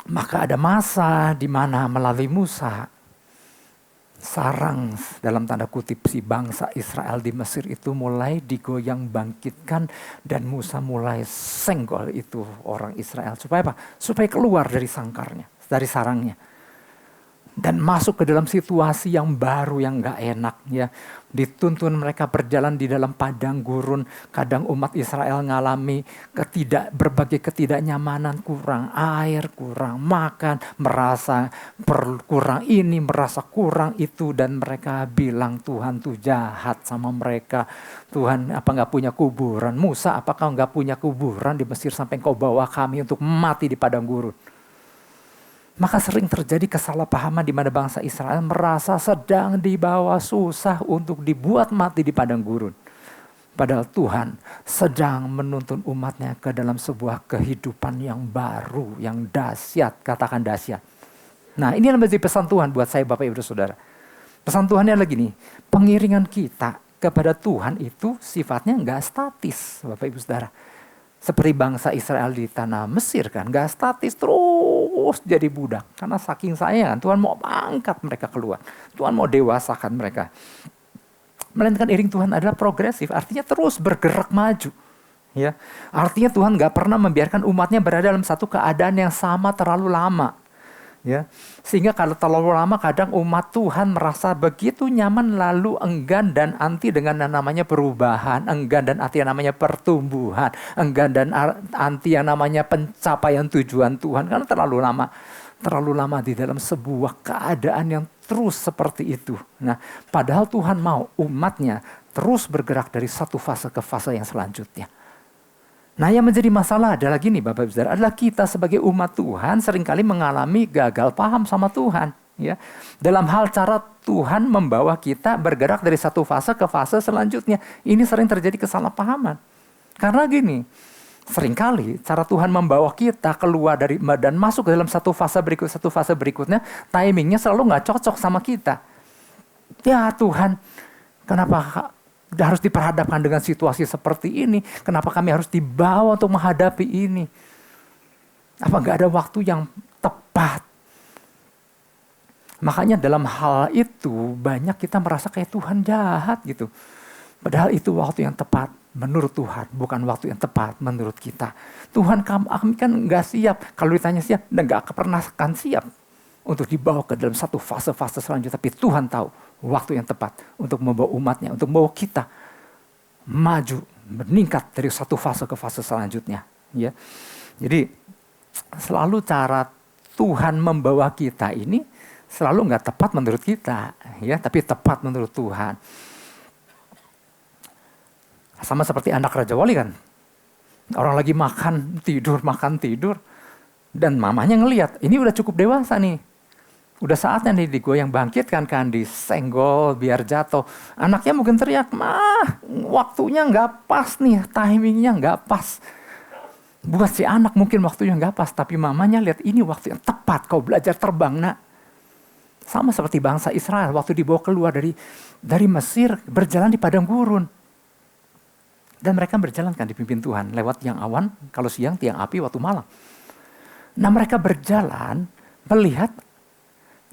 Maka ada masa di mana melalui Musa, sarang dalam tanda kutip si bangsa Israel di Mesir itu mulai digoyang bangkitkan dan Musa mulai senggol itu orang Israel. Supaya apa? Supaya keluar dari sangkarnya, dari sarangnya. Dan masuk ke dalam situasi yang baru yang gak enak ya. Dituntun mereka berjalan di dalam padang gurun. Kadang umat Israel ngalami berbagai ketidaknyamanan, kurang air, kurang makan, merasa kurang ini, merasa kurang itu. Dan mereka bilang Tuhan tuh jahat sama mereka. Tuhan apa gak punya kuburan? Musa apakah gak punya kuburan di Mesir sampai kau bawa kami untuk mati di padang gurun? Maka sering terjadi kesalahpahaman di mana bangsa Israel merasa sedang dibawa susah untuk dibuat mati di padang gurun. Padahal Tuhan sedang menuntun umatnya ke dalam sebuah kehidupan yang baru, yang dahsyat, katakan dahsyat. Nah ini adalah pesan Tuhan buat saya Bapak Ibu Saudara. Pesan Tuhannya lagi nih, pengiringan kita kepada Tuhan itu sifatnya enggak statis Bapak Ibu Saudara. Seperti bangsa Israel di tanah Mesir kan, gak statis terus jadi budak. Karena saking sayang Tuhan mau angkat mereka keluar. Tuhan mau dewasakan mereka. Melainkan iring Tuhan adalah progresif, artinya terus bergerak maju. Ya, artinya Tuhan gak pernah membiarkan umatnya berada dalam satu keadaan yang sama terlalu lama. Ya, sehingga kalau terlalu lama kadang umat Tuhan merasa begitu nyaman lalu enggan dan anti dengan yang namanya perubahan, enggan dan anti yang namanya pertumbuhan, enggan dan anti yang namanya pencapaian tujuan Tuhan karena terlalu lama di dalam sebuah keadaan yang terus seperti itu. Nah, padahal Tuhan mau umatnya terus bergerak dari satu fase ke fase yang selanjutnya. Nah, yang menjadi masalah adalah gini Bapak Ibu Saudara, adalah kita sebagai umat Tuhan seringkali mengalami gagal paham sama Tuhan. Ya, dalam hal cara Tuhan membawa kita bergerak dari satu fase ke fase selanjutnya. Ini sering terjadi kesalahpahaman. Karena gini, seringkali cara Tuhan membawa kita keluar dari dan masuk ke dalam satu fase berikutnya, timingnya selalu nggak cocok sama kita. Ya Tuhan, kenapa harus diperhadapkan dengan situasi seperti ini? Kenapa kami harus dibawa untuk menghadapi ini? Apa nggak ada waktu yang tepat? Makanya dalam hal itu banyak kita merasa kayak Tuhan jahat gitu. Padahal itu waktu yang tepat menurut Tuhan, bukan waktu yang tepat menurut kita. Tuhan kami kan nggak siap. Kalau ditanya siap, dan nggak pernah akan siap untuk dibawa ke dalam satu fase-fase selanjutnya. Tapi Tuhan tahu waktu yang tepat untuk membawa umatnya, untuk membawa kita maju, meningkat dari satu fase ke fase selanjutnya. Ya, jadi selalu cara Tuhan membawa kita ini selalu nggak tepat menurut kita, ya, tapi tepat menurut Tuhan. Sama seperti anak Raja Wali kan, orang lagi makan tidur, dan mamanya ngelihat ini udah cukup dewasa nih. Udah saatnya nih digoyang bangkitkan kan, disenggol biar jatuh. Anaknya mungkin teriak, "Mah, waktunya nggak pas nih, timingnya nggak pas." Buat si anak mungkin waktunya nggak pas, tapi mamanya lihat ini waktu yang tepat kau belajar terbang nak. Sama seperti bangsa Israel waktu dibawa keluar dari Mesir, berjalan di padang gurun. Dan mereka berjalan kan dipimpin Tuhan lewat tiang awan, kalau siang tiang api waktu malam. Nah mereka berjalan melihat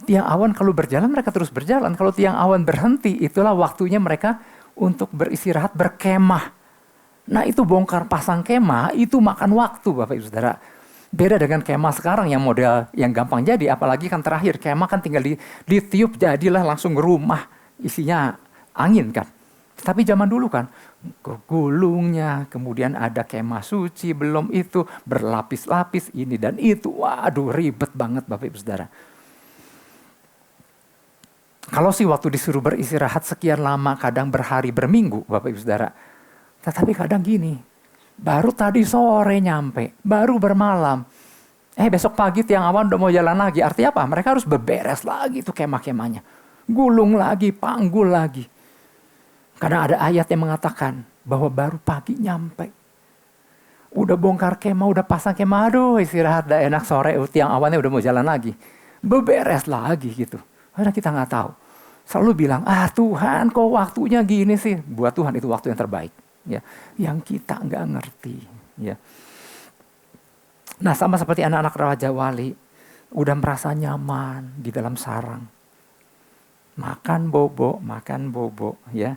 tiang awan kalau berjalan mereka terus berjalan. Kalau tiang awan berhenti itulah waktunya mereka untuk beristirahat, berkemah. Nah itu bongkar pasang kemah itu makan waktu Bapak Ibu Saudara. Beda dengan kemah sekarang yang model yang gampang jadi. Apalagi kan terakhir kemah kan tinggal ditiup jadilah langsung rumah isinya angin kan. Tapi zaman dulu kan gulungnya, kemudian ada kemah suci, belum itu berlapis-lapis ini dan itu. Waduh ribet banget Bapak Ibu Saudara. Kalau sih waktu disuruh beristirahat sekian lama, kadang berhari, berminggu Bapak Ibu Saudara. Tetapi kadang gini, baru tadi sore nyampe, baru bermalam. Besok pagi tiang awan udah mau jalan lagi. Artinya apa? Mereka harus beberes lagi tuh kemah-kemahnya. Gulung lagi, panggul lagi. Karena ada ayat yang mengatakan bahwa baru pagi nyampe. Udah bongkar kemah, udah pasang kemah, aduh istirahat dah enak sore, tiang awannya udah mau jalan lagi. Beberes lagi gitu. Karena kita nggak tahu. Selalu bilang, Tuhan kok waktunya gini sih. Buat Tuhan itu waktu yang terbaik. Ya, yang kita nggak ngerti. Ya. Nah sama seperti anak-anak Raja Wali. Udah merasa nyaman di dalam sarang. Makan bobo. Ya.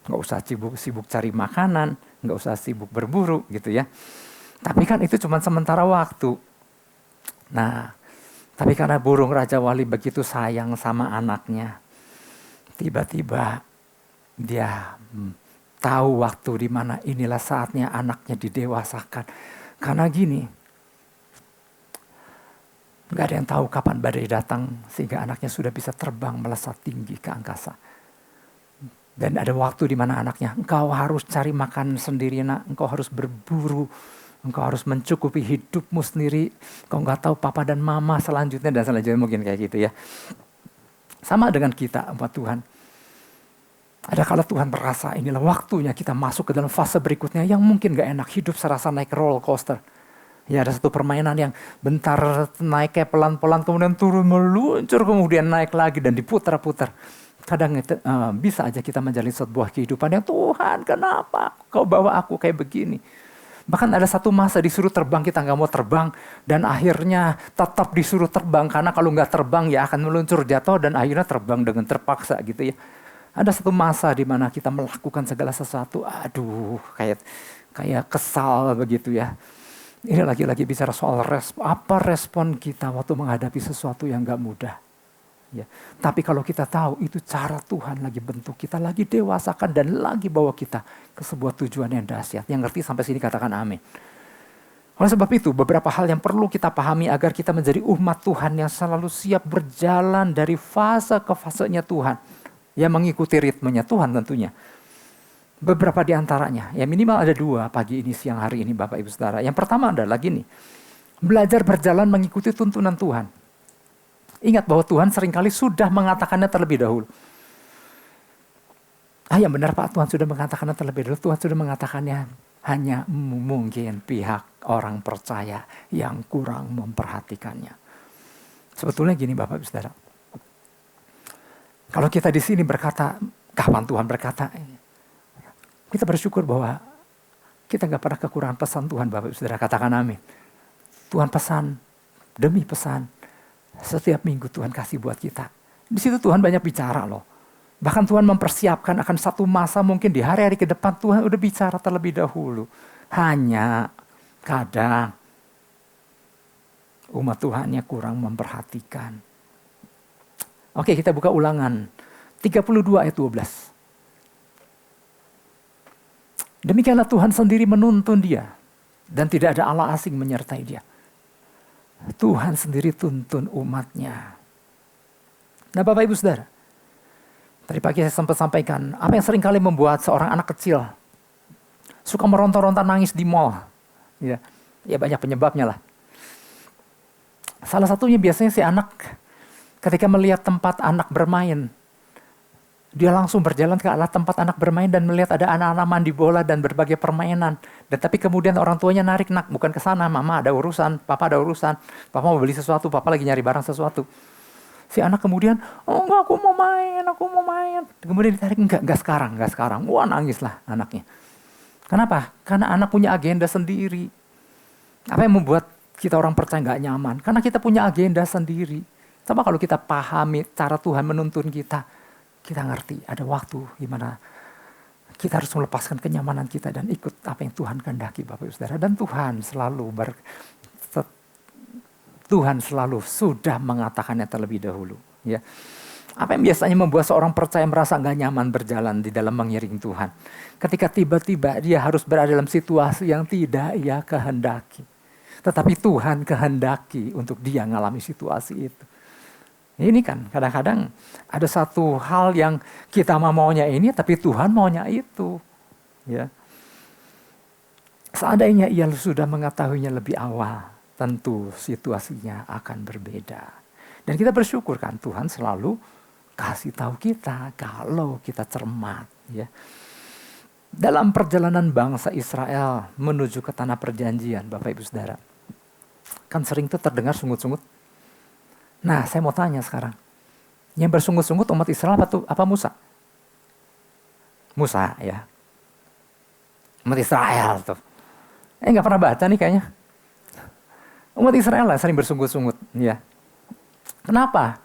Nggak usah sibuk cari makanan, nggak usah sibuk berburu gitu ya. Tapi kan itu cuma sementara waktu. Nah, tapi karena burung Raja Wali begitu sayang sama anaknya, tiba-tiba dia tahu waktu di mana inilah saatnya anaknya didewasakan. Karena gini, nggak ada yang tahu kapan badai datang sehingga anaknya sudah bisa terbang melesat tinggi ke angkasa. Dan ada waktu di mana anaknya, engkau harus cari makan sendiri nak, engkau harus berburu, engkau harus mencukupi hidupmu sendiri, engkau nggak tahu papa dan mama selanjutnya dan selanjutnya mungkin kayak gitu ya. Sama dengan kita umat Tuhan. Ada kala Tuhan merasa inilah waktunya kita masuk ke dalam fase berikutnya yang mungkin gak enak, hidup serasa naik roller coaster. Ya ada satu permainan yang bentar naik kayak pelan-pelan kemudian turun meluncur kemudian naik lagi dan diputar-putar. Kadang bisa aja kita menjalani sebuah kehidupan yang Tuhan kenapa kau bawa aku kayak begini. Bahkan ada satu masa disuruh terbang kita gak mau terbang. Dan akhirnya tetap disuruh terbang. Karena kalau gak terbang ya akan meluncur jatuh dan akhirnya terbang dengan terpaksa gitu ya. Ada satu masa di mana kita melakukan segala sesuatu. Aduh kayak kesal begitu ya. Ini lagi-lagi bicara soal apa respon kita waktu menghadapi sesuatu yang gak mudah. Ya. Tapi kalau kita tahu itu cara Tuhan lagi bentuk kita, lagi dewasakan dan lagi bawa kita ke sebuah tujuan yang dahsyat. Yang ngerti sampai sini katakan amin. Oleh sebab itu beberapa hal yang perlu kita pahami agar kita menjadi umat Tuhan yang selalu siap berjalan dari fase ke fasenya Tuhan. Yang mengikuti ritmenya Tuhan tentunya. Beberapa di antaranya, ya minimal ada 2 pagi ini, siang hari ini Bapak Ibu Saudara. Yang pertama adalah gini, belajar berjalan mengikuti tuntunan Tuhan. Ingat bahwa Tuhan seringkali sudah mengatakannya terlebih dahulu. Yang benar Pak, Tuhan sudah mengatakannya terlebih dahulu. Tuhan sudah mengatakannya, hanya mungkin pihak orang percaya yang kurang memperhatikannya. Sebetulnya gini Bapak Ibu Saudara. Kalau kita di sini berkata, kapan Tuhan berkata, kita bersyukur bahwa kita gak pernah kekurangan pesan Tuhan Bapak Ibu Saudara, katakan amin. Tuhan pesan demi pesan, setiap minggu Tuhan kasih buat kita. Di situ Tuhan banyak bicara loh. Bahkan Tuhan mempersiapkan akan satu masa mungkin di hari-hari ke depan Tuhan udah bicara terlebih dahulu. Hanya kadang umat Tuhannya kurang memperhatikan. Oke, kita buka Ulangan 32 ayat 12. Demikianlah Tuhan sendiri menuntun dia dan tidak ada Allah asing menyertai dia. Tuhan sendiri tuntun umatnya. Nah Bapak Ibu Saudara, tadi pagi saya sempat sampaikan apa yang seringkali membuat seorang anak kecil suka meronta-ronta nangis di mall. Ya banyak penyebabnya lah. Salah satunya biasanya si anak ketika melihat tempat anak bermain, dia langsung berjalan ke arah tempat anak bermain dan melihat ada anak-anak mandi bola dan berbagai permainan. Dan tapi kemudian orang tuanya narik, nak bukan ke sana, mama ada urusan, papa ada urusan, papa mau beli sesuatu, papa lagi nyari barang sesuatu. Si anak kemudian, oh enggak aku mau main. Kemudian ditarik, enggak sekarang. Wah nangislah anaknya. Kenapa? Karena anak punya agenda sendiri. Apa yang membuat kita orang percaya enggak nyaman? Karena kita punya agenda sendiri. Sama kalau kita pahami cara Tuhan menuntun kita ngerti ada waktu di mana kita harus melepaskan kenyamanan kita dan ikut apa yang Tuhan kehendaki Bapak Ibu Saudara. Dan Tuhan selalu sudah mengatakannya terlebih dahulu. Ya. Apa yang biasanya membuat seorang percaya merasa gak nyaman berjalan di dalam mengiring Tuhan? Ketika tiba-tiba dia harus berada dalam situasi yang tidak ia kehendaki. Tetapi Tuhan kehendaki untuk dia mengalami situasi itu. Ini kan kadang-kadang ada satu hal yang kita maunya ini tapi Tuhan maunya itu. Ya. Seandainya ia sudah mengetahuinya lebih awal, tentu situasinya akan berbeda. Dan kita bersyukur kan Tuhan selalu kasih tahu kita kalau kita cermat. Ya. Dalam perjalanan bangsa Israel menuju ke tanah perjanjian Bapak Ibu Saudara. Kan sering tuh terdengar sungut-sungut. Nah, saya mau tanya sekarang. Yang bersungut-sungut umat Israel apa Musa? Musa, ya. Umat Israel tuh. Nggak pernah baca nih kayaknya. Umat Israel lah sering bersungut-sungut, ya. Kenapa?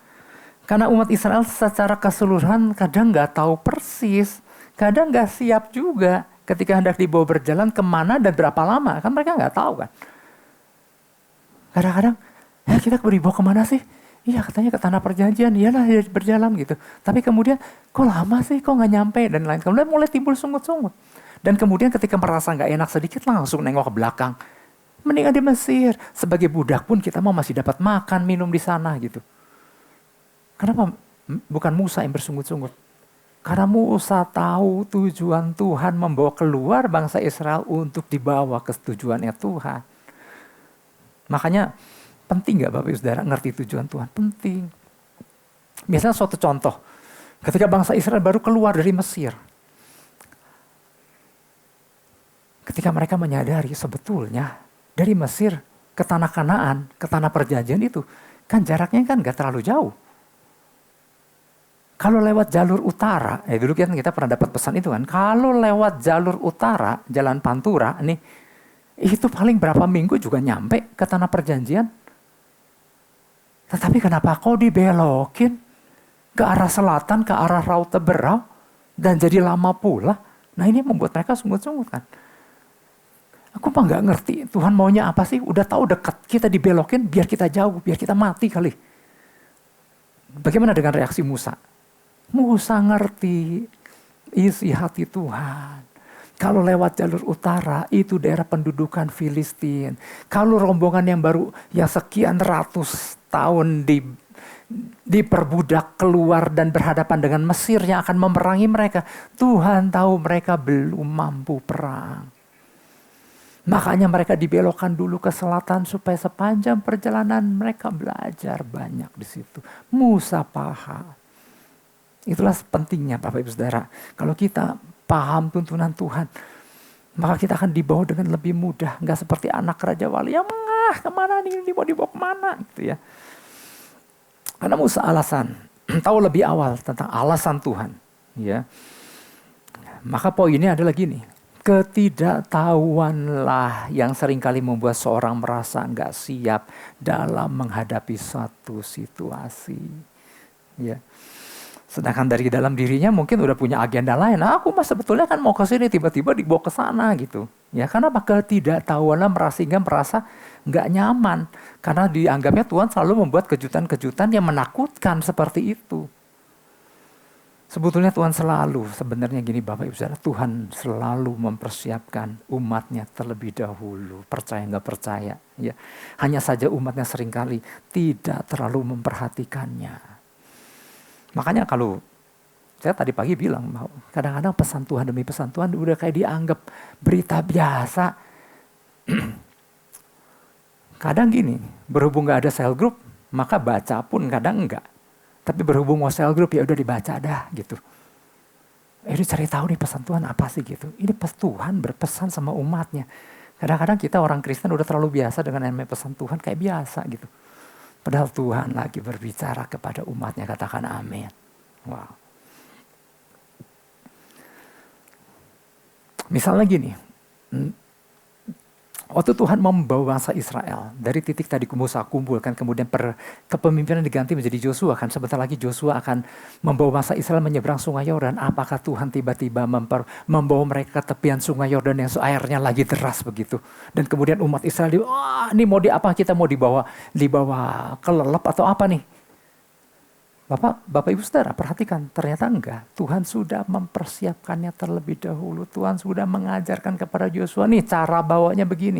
Karena umat Israel secara keseluruhan kadang nggak tahu persis, kadang nggak siap juga ketika hendak dibawa berjalan kemana dan berapa lama. Kan mereka nggak tahu kan. Kadang-kadang, kita dibawa kemana sih? Iya katanya ke tanah perjanjian, iyalah berjalan gitu. Tapi kemudian kok lama sih, kok gak nyampe dan lain. Kemudian mulai timbul sungut-sungut. Dan kemudian ketika merasa gak enak sedikit langsung nengok ke belakang. Mendingan di Mesir. Sebagai budak pun kita mau masih dapat makan, minum di sana gitu. Kenapa bukan Musa yang bersungut-sungut? Karena Musa tahu tujuan Tuhan membawa keluar bangsa Israel untuk dibawa ke tujuannya Tuhan. Makanya penting gak Bapak Ibu Saudara ngerti tujuan Tuhan? Penting. Misalnya suatu contoh. Ketika bangsa Israel baru keluar dari Mesir. Ketika mereka menyadari sebetulnya dari Mesir ke tanah Kanaan, ke tanah perjanjian itu. Kan jaraknya kan gak terlalu jauh. Kalau lewat jalur utara, dulu kan kita pernah dapat pesan itu kan. Kalau lewat jalur utara, jalan Pantura nih. Itu paling berapa minggu juga nyampe ke tanah perjanjian. Tetapi kenapa kau dibelokin ke arah selatan, ke arah Raute Berau, dan jadi lama pula? Nah ini membuat mereka sungut-sungut kan. Aku mah nggak ngerti Tuhan maunya apa sih? Udah tahu dekat, kita dibelokin biar kita jauh, biar kita mati kali. Bagaimana dengan reaksi Musa? Musa ngerti isi hati Tuhan. Kalau lewat jalur utara, itu daerah pendudukan Filistin. Kalau rombongan yang baru, yang sekian ratus tahun diperbudak keluar dan berhadapan dengan Mesir yang akan memerangi mereka. Tuhan tahu mereka belum mampu perang. Makanya mereka dibelokkan dulu ke selatan supaya sepanjang perjalanan mereka belajar banyak di situ. Musa paham. Itulah pentingnya Bapak Ibu Saudara. Kalau kita paham tuntunan Tuhan, maka kita akan dibawa dengan lebih mudah. Nggak seperti anak Raja Wali yang kemana nih, mau dibawa kemana gitu ya. Karena Musa alasan, tahu lebih awal tentang alasan Tuhan. Ya. Maka poinnya adalah gini, ketidaktahuanlah yang seringkali membuat seorang merasa nggak siap dalam menghadapi suatu situasi. Ya. Sedangkan dari dalam dirinya mungkin udah punya agenda lain. Nah, aku mah sebetulnya kan mau ke sini, tiba-tiba dibawa ke sana gitu. Ya, karena ketidaktahuanlah sehingga merasa nggak nyaman. Karena dianggapnya Tuhan selalu membuat kejutan-kejutan yang menakutkan seperti itu. Sebetulnya Tuhan selalu, sebenarnya gini Bapak Ibu Saudara, Tuhan selalu mempersiapkan umatnya terlebih dahulu. Percaya nggak percaya. Ya. Hanya saja umatnya seringkali tidak terlalu memperhatikannya. Makanya kalau saya tadi pagi bilang bahwa kadang-kadang pesan Tuhan demi pesan Tuhan udah kayak dianggap berita biasa. Kadang gini, berhubung gak ada cell group, maka baca pun kadang enggak. Tapi berhubung mau cell group ya udah dibaca dah gitu. Ini cari tahu nih pesan Tuhan apa sih gitu. Ini Tuhan berpesan sama umatnya. Kadang-kadang kita orang Kristen udah terlalu biasa dengan namanya pesan Tuhan kayak biasa gitu. Padahal Tuhan lagi berbicara kepada umatnya, katakan amin. Wow. Misalnya gini, waktu Tuhan membawa bangsa Israel dari titik tadi Musa kumpulkan, kemudian kepemimpinan diganti menjadi Joshua kan. Sebentar lagi Joshua akan membawa bangsa Israel menyeberang sungai Yordan. Apakah Tuhan tiba-tiba membawa mereka ke tepian sungai Yordan yang airnya lagi deras begitu? Dan kemudian umat Israel, ini mau apa? Kita mau dibawa kelelep atau apa nih? Bapak Ibu Saudara perhatikan, ternyata enggak. Tuhan sudah mempersiapkannya terlebih dahulu. Tuhan sudah mengajarkan kepada Joshua, nih cara bawanya begini.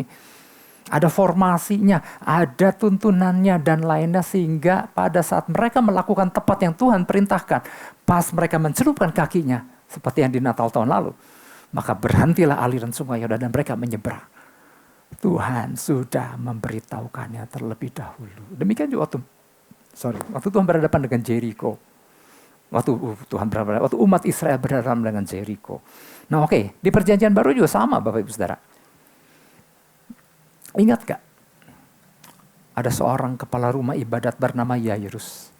Ada formasinya, ada tuntunannya dan lainnya sehingga pada saat mereka melakukan tepat yang Tuhan perintahkan, pas mereka mencelupkan kakinya seperti yang di Natal tahun lalu, maka berhentilah aliran sungai Yordan dan mereka menyeberang. Tuhan sudah memberitahukannya terlebih dahulu. Demikian juga waktu Tuhan berhadapan dengan Jericho. Waktu umat Israel berhadapan dengan Jericho. Nah oke, di perjanjian baru juga sama Bapak Ibu Saudara. Ingat gak? Ada seorang kepala rumah ibadat bernama Yairus.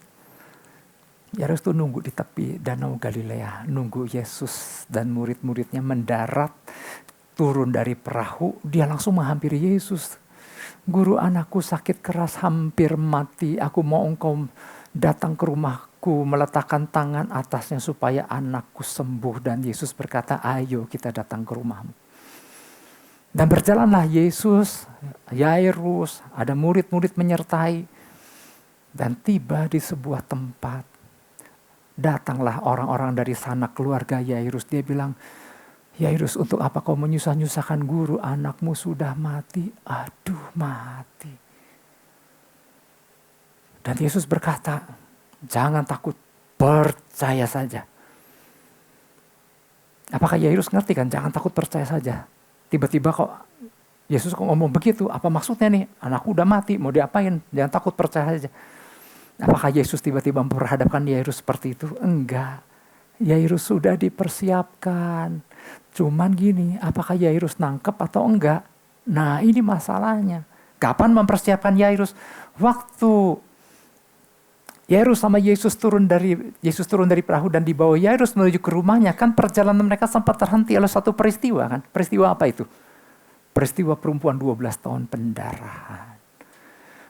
Yairus itu nunggu di tepi Danau Galilea. Nunggu Yesus dan murid-muridnya mendarat. Turun dari perahu, dia langsung menghampiri Yesus. Guru, anakku sakit keras hampir mati. Aku mau engkau datang ke rumahku, meletakkan tangan atasnya supaya anakku sembuh. Dan Yesus berkata, ayo kita datang ke rumahmu. Dan berjalanlah Yesus, Yairus, ada murid-murid menyertai. Dan tiba di sebuah tempat. Datanglah orang-orang dari sana, keluarga Yairus. Dia bilang, Yairus, untuk apa kau menyusah-nyusahkan guru? Anakmu sudah mati. Aduh, mati. Dan Yesus berkata, jangan takut, percaya saja. Apakah Yairus ngerti kan? Jangan takut, percaya saja. Tiba-tiba kok Yesus kok ngomong begitu. Apa maksudnya nih? Anakku udah mati, mau diapain? Jangan takut, percaya saja. Apakah Yesus tiba-tiba memperhadapkan Yairus seperti itu? Enggak. Yairus sudah dipersiapkan. Cuman gini, apakah Yairus nangkep atau enggak? Nah ini masalahnya. Kapan mempersiapkan Yairus? Waktu Yairus sama Yesus turun dari perahu dan dibawa Yairus menuju ke rumahnya. Kan perjalanan mereka sempat terhenti oleh satu peristiwa kan. Peristiwa apa itu? Peristiwa perempuan 12 tahun pendarahan.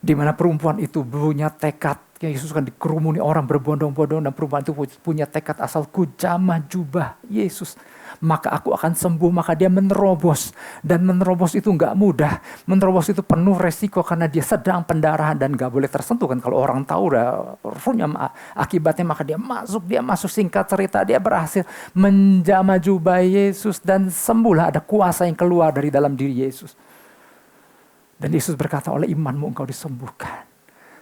Di mana perempuan itu punya tekad. Yesus kan dikerumuni orang berbondong-bondong dan perempuan itu punya tekad asal ku jamah jubah Yesus. maka aku akan sembuh. Maka dia menerobos. Dan menerobos itu nggak mudah. Menerobos itu penuh resiko karena dia sedang pendarahan dan nggak boleh tersentuh kan. Kalau orang tahu udah akibatnya, maka dia masuk. Singkat cerita, dia berhasil menjamah jubah Yesus dan sembuhlah. Ada kuasa yang keluar dari dalam diri Yesus. Dan Yesus berkata, oleh imanmu engkau disembuhkan.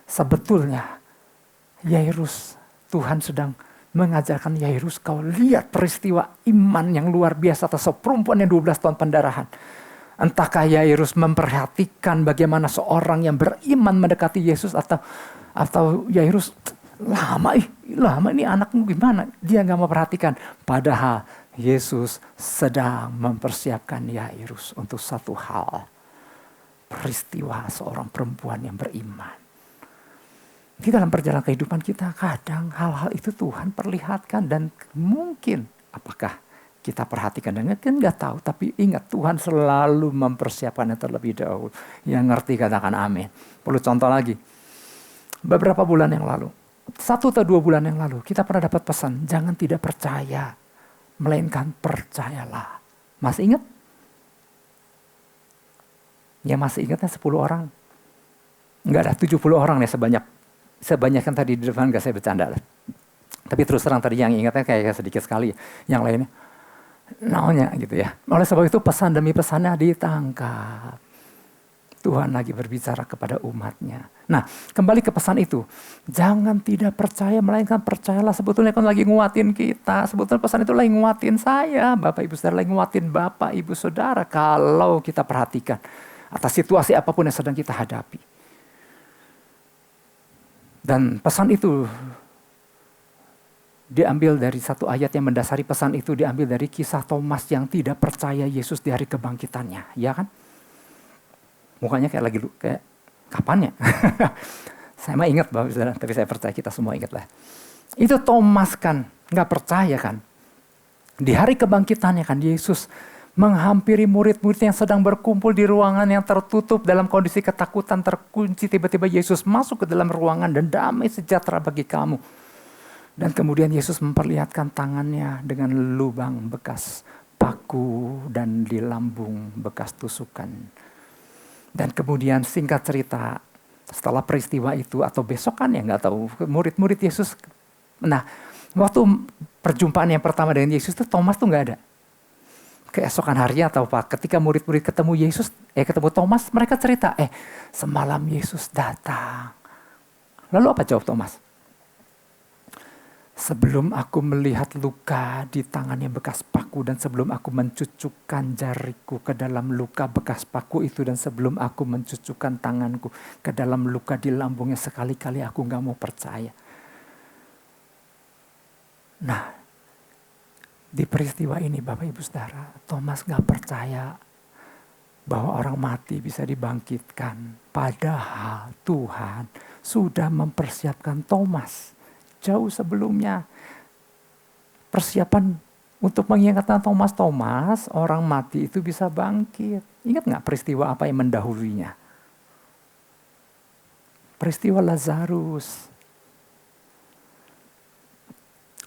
Sebetulnya Yairus, Tuhan sedang mengajarkan Yairus, kau lihat peristiwa iman yang luar biasa atas perempuan yang 12 tahun pendarahan. Entahkah Yairus memperhatikan bagaimana seorang yang beriman mendekati Yesus, atau Yairus lama ini anakmu gimana? Dia gak memperhatikan. Padahal Yesus sedang mempersiapkan Yairus untuk satu hal. Peristiwa seorang perempuan yang beriman. Di dalam perjalanan kehidupan kita kadang hal-hal itu Tuhan perlihatkan dan mungkin apakah kita perhatikan dan kan nggak tahu, tapi ingat Tuhan selalu mempersiapkannya terlebih dahulu. Yang ngerti katakan amin. Perlu contoh lagi. Beberapa bulan yang lalu, 1 atau 2 bulan yang lalu kita pernah dapat pesan, jangan tidak percaya, melainkan percayalah. Masih ingat? Ya masih ingatnya 10 orang. Enggak ada 70 orang nih sebanyak yang tadi di depan, gak saya bercanda. Tapi terus terang tadi yang ingatnya kayak sedikit sekali. Yang lainnya naunya gitu ya. Oleh sebab itu pesan demi pesannya ditangkap. Tuhan lagi berbicara kepada umatnya. Nah kembali ke pesan itu. Jangan tidak percaya melainkan percayalah. Sebetulnya kan lagi nguatin kita. Sebetulnya pesan itu lagi nguatin saya. Bapak Ibu Saudara lagi nguatin Bapak Ibu Saudara. Kalau kita perhatikan atas situasi apapun yang sedang kita hadapi. Dan pesan itu diambil dari satu ayat yang mendasari pesan itu, diambil dari kisah Thomas yang tidak percaya Yesus di hari kebangkitannya. Ya kan? Mukanya kayak kapan ya? Saya mah ingat Bapak Saudara, tapi saya percaya kita semua ingat lah. Itu Thomas kan, gak percaya kan. Di hari kebangkitannya kan Yesus menghampiri murid-murid yang sedang berkumpul di ruangan yang tertutup dalam kondisi ketakutan terkunci. Tiba-tiba Yesus masuk ke dalam ruangan dan damai sejahtera bagi kamu. Dan kemudian Yesus memperlihatkan tangannya dengan lubang bekas paku dan di lambung bekas tusukan. Dan kemudian singkat cerita setelah peristiwa itu atau besokan ya nggak tahu, murid-murid Yesus. Nah waktu perjumpaan yang pertama dengan Yesus itu Thomas tuh nggak ada. Keesokan harinya atau apa, ketika murid-murid ketemu Yesus, ketemu Thomas, mereka cerita, semalam Yesus datang. Lalu apa jawab Thomas? Sebelum aku melihat luka di tangannya bekas paku dan sebelum aku mencucukkan jariku ke dalam luka bekas paku itu dan sebelum aku mencucukkan tanganku ke dalam luka di lambungnya, sekali-kali aku gak mau percaya. Nah, di peristiwa ini Bapak Ibu Saudara, Thomas gak percaya bahwa orang mati bisa dibangkitkan. Padahal Tuhan sudah mempersiapkan Thomas jauh sebelumnya. Persiapan untuk mengingatkan Thomas, orang mati itu bisa bangkit. Ingat gak peristiwa apa yang mendahulunya? Peristiwa Lazarus.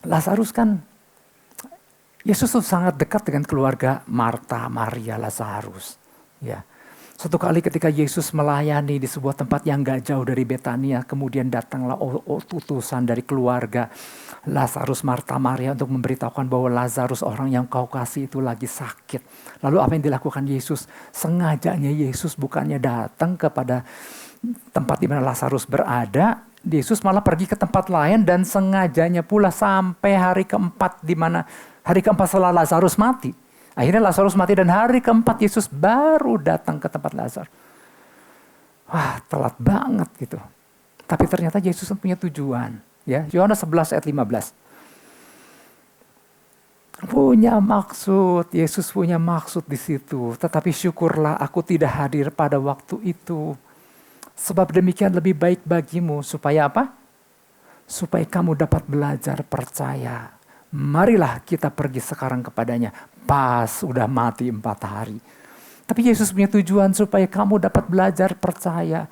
Lazarus kan Yesus tuh sangat dekat dengan keluarga Marta, Maria, Lazarus. Ya. Suatu kali ketika Yesus melayani di sebuah tempat yang gak jauh dari Betania, kemudian datanglah utusan dari keluarga Lazarus, Marta, Maria untuk memberitahukan bahwa Lazarus orang yang kau kasih itu lagi sakit. Lalu apa yang dilakukan Yesus? Sengajanya Yesus bukannya datang kepada tempat di mana Lazarus berada, Yesus malah pergi ke tempat lain dan sengajanya pula sampai hari keempat di mana hari keempat setelah Lazarus mati. Akhirnya Lazarus mati dan hari keempat Yesus baru datang ke tempat Lazarus. Wah, telat banget gitu. Tapi ternyata Yesus punya tujuan. Ya, Yohanes 11 ayat 15. Punya maksud, Yesus punya maksud di situ. Tetapi syukurlah aku tidak hadir pada waktu itu. Sebab demikian lebih baik bagimu. Supaya apa? Supaya kamu dapat belajar percaya. Marilah kita pergi sekarang kepadanya. Pas udah mati 4 hari. Tapi Yesus punya tujuan supaya kamu dapat belajar percaya.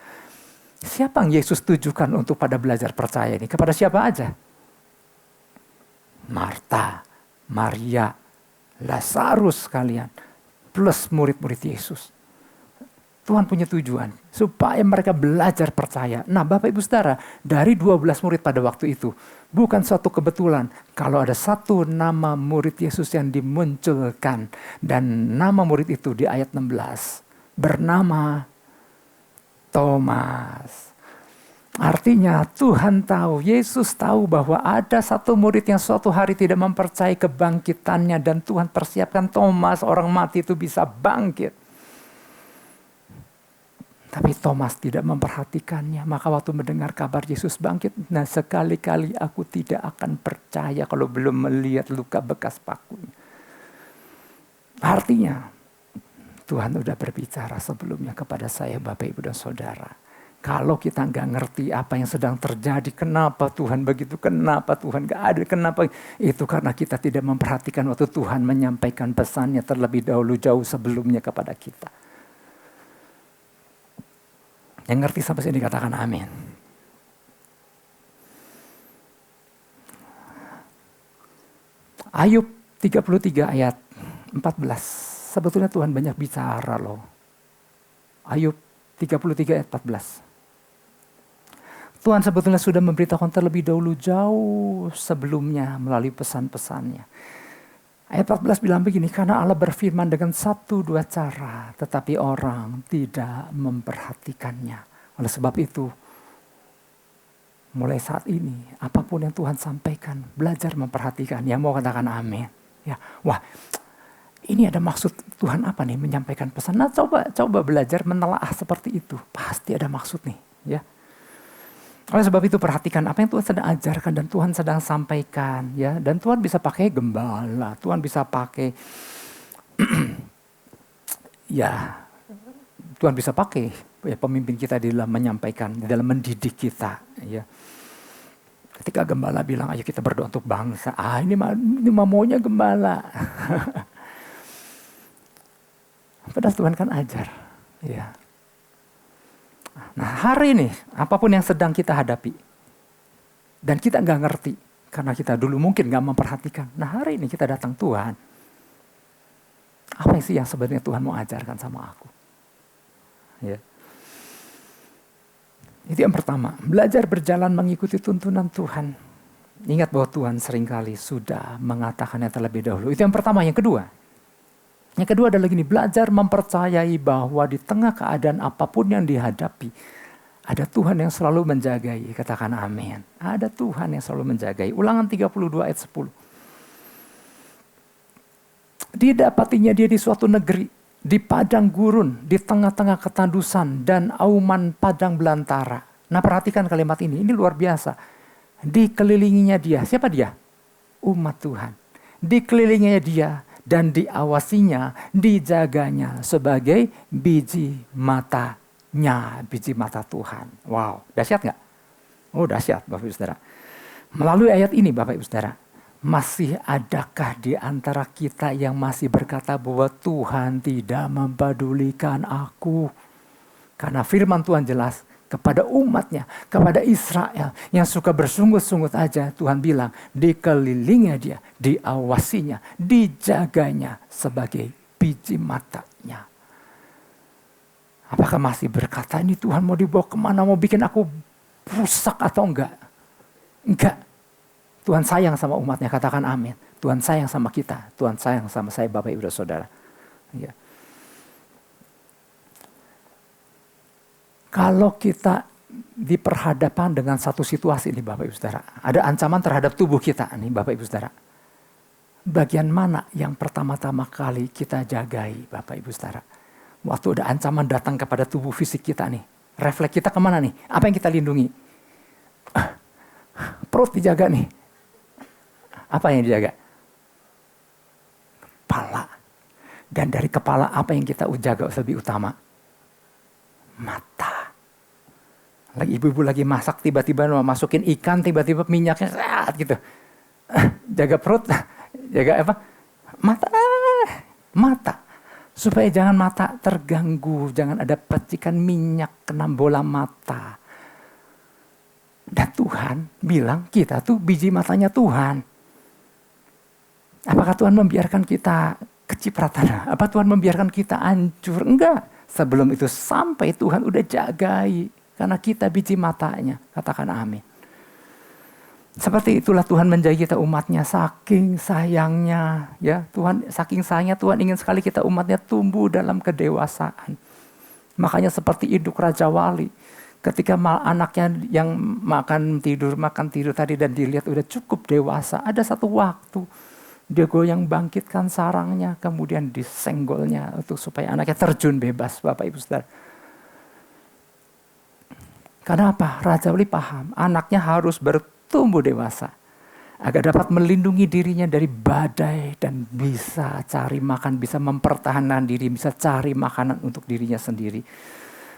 Siapa yang Yesus tujukan untuk pada belajar percaya ini? Kepada siapa aja? Marta, Maria, Lazarus sekalian, plus murid-murid Yesus. Tuhan punya tujuan supaya mereka belajar percaya. Nah, Bapak Ibu Saudara, dari 12 murid pada waktu itu, bukan suatu kebetulan kalau ada satu nama murid Yesus yang dimunculkan. Dan nama murid itu di ayat 16 bernama Thomas. Artinya Tuhan tahu, Yesus tahu bahwa ada satu murid yang suatu hari tidak mempercayai kebangkitannya, dan Tuhan persiapkan Thomas, orang mati itu bisa bangkit. Tapi Thomas tidak memperhatikannya. Maka waktu mendengar kabar Yesus bangkit, nah sekali-kali aku tidak akan percaya kalau belum melihat luka bekas pakunya. Artinya Tuhan sudah berbicara sebelumnya kepada saya, Bapak Ibu dan Saudara. Kalau kita nggak ngerti apa yang sedang terjadi, kenapa Tuhan begitu, kenapa Tuhan nggak ada, kenapa, itu karena kita tidak memperhatikan waktu Tuhan menyampaikan pesannya terlebih dahulu jauh sebelumnya kepada kita. Yang ngerti sampai sini katakan amin. Ayub 33 ayat 14. Sebetulnya Tuhan banyak bicara loh. Ayub 33 ayat 14. Tuhan sebetulnya sudah memberitahukan terlebih dahulu jauh sebelumnya melalui pesan-pesannya. Ayat 14 bilang begini, karena Allah berfirman dengan 1-2 cara, tetapi orang tidak memperhatikannya. Oleh sebab itu, mulai saat ini, apapun yang Tuhan sampaikan, belajar memperhatikan. Yang mau katakan amin. Ya, wah, ini ada maksud Tuhan apa nih menyampaikan pesan. Nah, coba belajar menelaah seperti itu. Pasti ada maksud nih, ya. Oleh sebab itu perhatikan apa yang Tuhan sedang ajarkan dan Tuhan sedang sampaikan, ya. Dan Tuhan bisa pakai gembala, Tuhan bisa pakai ya, Tuhan bisa pakai ya, pemimpin kita di dalam menyampaikan, di dalam mendidik kita, ya. Ketika gembala bilang, ayo kita berdoa untuk bangsa. Ini maunya gembala. Padahal Tuhan kan ajar, ya. Nah, hari ini apapun yang sedang kita hadapi dan kita nggak ngerti karena kita dulu mungkin nggak memperhatikan. Nah, hari ini kita datang, Tuhan, apa sih yang sebenarnya Tuhan mau ajarkan sama aku? Ya. Itu yang pertama, belajar berjalan mengikuti tuntunan Tuhan. Ingat bahwa Tuhan seringkali sudah mengatakannya terlebih dahulu. Itu yang pertama. Yang kedua adalah gini, belajar mempercayai bahwa di tengah keadaan apapun yang dihadapi, ada Tuhan yang selalu menjagai. Katakan amin. Ada Tuhan yang selalu menjagai. Ulangan 32 ayat 10. Didapatinya dia di suatu negeri, di padang gurun, di tengah-tengah ketandusan dan auman padang belantara. Nah, perhatikan kalimat ini luar biasa. Dikelilinginya dia, siapa dia? Umat Tuhan. Dikelilinginya dia dan diawasinya, dijaganya sebagai biji matanya, biji mata Tuhan. Wow, dahsyat nggak? Oh, dahsyat Bapak Ibu Saudara. Melalui ayat ini Bapak Ibu Saudara, masih adakah di antara kita yang masih berkata bahwa Tuhan tidak mempedulikan aku? Karena firman Tuhan jelas, kepada umatnya, kepada Israel yang suka bersungguh-sungguh aja, Tuhan bilang dikelilinginya dia, diawasinya, dijaganya sebagai biji matanya. Apakah masih berkata ini Tuhan mau dibawa kemana, mau bikin aku rusak atau enggak? Enggak. Tuhan sayang sama umatnya, katakan amin. Tuhan sayang sama kita, Tuhan sayang sama saya Bapak Ibu dan Saudara. Ya. Kalau kita diperhadapkan dengan satu situasi ini Bapak Ibu Saudara, ada ancaman terhadap tubuh kita nih Bapak Ibu Saudara. Bagian mana yang pertama-tama kali kita jagai Bapak Ibu Saudara? Waktu ada ancaman datang kepada tubuh fisik kita nih, refleks kita kemana nih? Apa yang kita lindungi? Perut dijaga nih. Apa yang dijaga? Kepala. Dan dari kepala apa yang kita jaga lebih utama? Mata. Lagi ibu-ibu lagi masak, tiba-tiba masukin ikan, tiba-tiba minyaknya gitu. Jaga perut, jaga apa? Mata. Supaya jangan mata terganggu, jangan ada percikan minyak kena bola mata. Dan Tuhan bilang kita tuh biji matanya Tuhan. Apakah Tuhan membiarkan kita kecipratan? Apa Tuhan membiarkan kita hancur? Enggak. Sebelum itu sampai Tuhan udah jagai. Karena kita biji matanya. Katakan amin. Seperti itulah Tuhan menjaga kita umatnya. Saking sayangnya. Ya, Tuhan, saking sayangnya Tuhan ingin sekali kita umatnya tumbuh dalam kedewasaan. Makanya seperti induk Raja Wali. Ketika anaknya yang makan tidur tadi dan dilihat udah cukup dewasa. Ada satu waktu dia goyang bangkitkan sarangnya. Kemudian disenggolnya untuk supaya anaknya terjun bebas, Bapak Ibu Saudara. Karena apa? Raja Wali paham anaknya harus bertumbuh dewasa agar dapat melindungi dirinya dari badai dan bisa cari makan, bisa mempertahankan diri, bisa cari makanan untuk dirinya sendiri.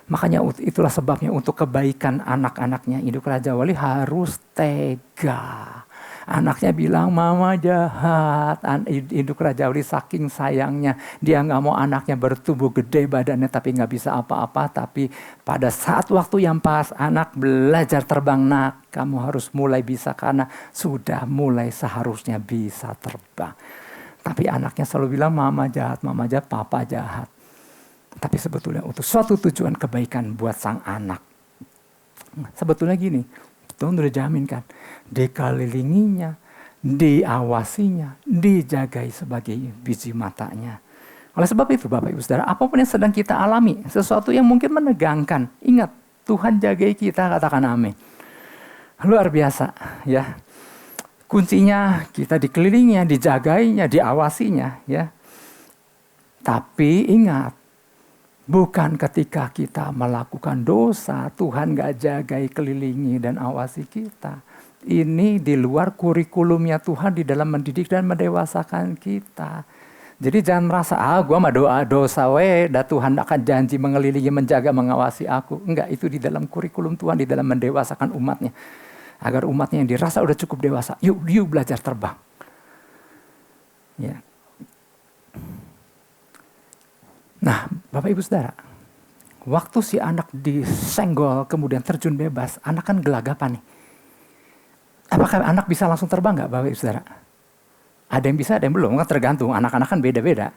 Makanya itulah sebabnya untuk kebaikan anak-anaknya induk Raja Wali harus tega. Anaknya bilang mama jahat. Induk Raja Wali saking sayangnya dia nggak mau anaknya bertumbuh gede badannya tapi nggak bisa apa-apa. Tapi pada saat waktu yang pas anak belajar terbang, nak kamu harus mulai bisa karena sudah mulai seharusnya bisa terbang. Tapi anaknya selalu bilang mama jahat, papa jahat. Tapi sebetulnya untuk suatu tujuan kebaikan buat sang anak. Sebetulnya gini, Tuhan udah jamin kan, dikelilinginya, diawasinya, dijagai sebagai biji matanya. Oleh sebab itu Bapak Ibu Saudara, apapun yang sedang kita alami, sesuatu yang mungkin menegangkan, ingat Tuhan jagai kita, katakan amin. Luar biasa ya. Kuncinya kita dikelilinginya, dijagainya, diawasinya ya. Tapi ingat, bukan ketika kita melakukan dosa, Tuhan gak jagai, kelilingi, dan awasi kita. Ini di luar kurikulumnya Tuhan di dalam mendidik dan mendewasakan kita. Jadi jangan merasa, gue mah dosa dah Tuhan akan janji mengelilingi, menjaga, mengawasi aku. Enggak, itu di dalam kurikulum Tuhan, di dalam mendewasakan umatnya. Agar umatnya yang dirasa udah cukup dewasa, yuk belajar terbang. Ya. Nah, Bapak Ibu Saudara, waktu si anak disenggol kemudian terjun bebas, anak kan gelagapan nih. Apakah anak bisa langsung terbang nggak, Bapak Ibu Saudara? Ada yang bisa, ada yang belum, kan tergantung. Anak-anak kan beda-beda.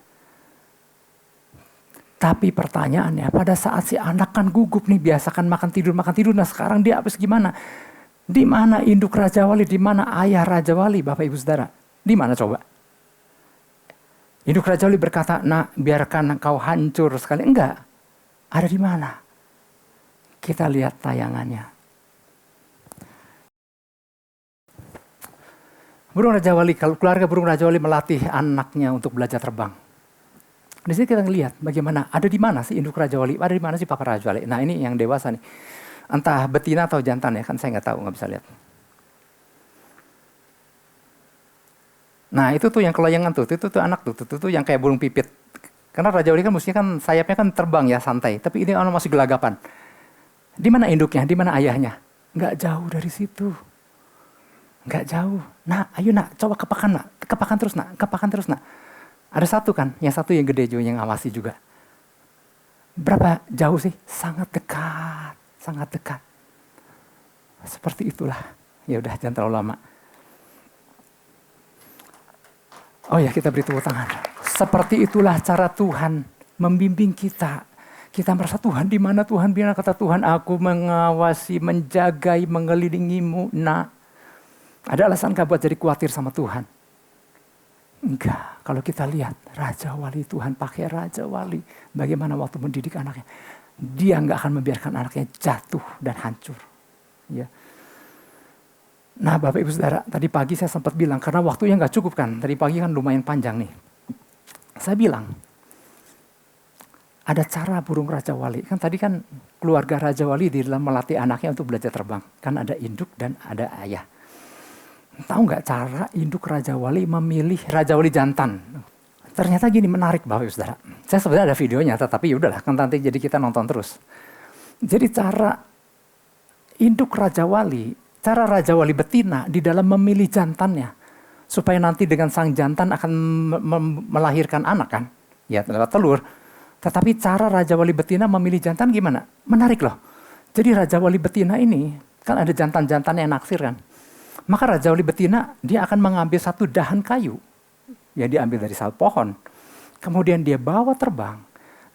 Tapi pertanyaannya, pada saat si anak kan gugup nih, biasakan makan tidur. Nah sekarang dia habis gimana? Di mana induk Raja Wali, di mana ayah Raja Wali, Bapak Ibu Saudara? Di mana coba? Induk Raja Wali berkata, nak biarkan kau hancur sekali. Enggak. Ada di mana? Kita lihat tayangannya. Burung Raja Wali, kalau keluarga burung Raja Wali melatih anaknya untuk belajar terbang. Di sini kita lihat bagaimana, ada di mana sih induk Raja Wali, ada di mana sih papa Raja Wali. Nah ini yang dewasa nih. Entah betina atau jantan ya, kan saya nggak tahu, nggak bisa lihat. Nah itu tuh yang kelayangan tuh, itu anak tuh yang kayak burung pipit. Karena Raja Wali kan mestinya kan sayapnya kan terbang ya, santai. Tapi ini orang masih gelagapan. Di mana induknya, di mana ayahnya? Nggak jauh dari situ. Nggak jauh. Nah ayo nak, coba kepakan nak. Kepakan terus nak. Ada satu kan, yang satu yang gede juga, yang ngawasi juga. Berapa jauh sih? Sangat dekat. Seperti itulah. Ya udah, jangan terlalu lama. Oh ya, kita beri tepuk tangan. Seperti itulah cara Tuhan membimbing kita. Kita merasa Tuhan di mana Tuhan? Biar kata Tuhan, aku mengawasi, menjagai, mengelilingimu. Nah, ada alasan gak buat jadi khawatir sama Tuhan? Enggak. Kalau kita lihat Raja Wali, Tuhan pakai Raja Wali. Bagaimana waktu mendidik anaknya? Dia gak akan membiarkan anaknya jatuh dan hancur. Ya. Nah Bapak Ibu Saudara, tadi pagi saya sempat bilang, karena waktunya gak cukup kan. Tadi pagi kan lumayan panjang nih. Saya bilang, ada cara burung Raja Wali. Kan tadi kan keluarga Raja Wali di dalam melatih anaknya untuk belajar terbang. Kan ada induk dan ada ayah. Tahu nggak cara induk Raja Wali memilih Raja Wali jantan? Ternyata gini, menarik Bapak Ibu Saudara. Saya sebenarnya ada videonya, tetapi yaudahlah, kan nanti jadi kita nonton terus. Jadi cara induk Raja Wali, cara Raja Wali betina di dalam memilih jantannya, supaya nanti dengan sang jantan akan melahirkan anak kan, ya lewat telur. Tetapi cara Raja Wali betina memilih jantan gimana? Menarik loh. Jadi Raja Wali betina ini, kan ada jantan-jantan yang naksir kan. Maka Raja Wali betina, dia akan mengambil satu dahan kayu. yang diambil dari satu pohon. Kemudian dia bawa terbang.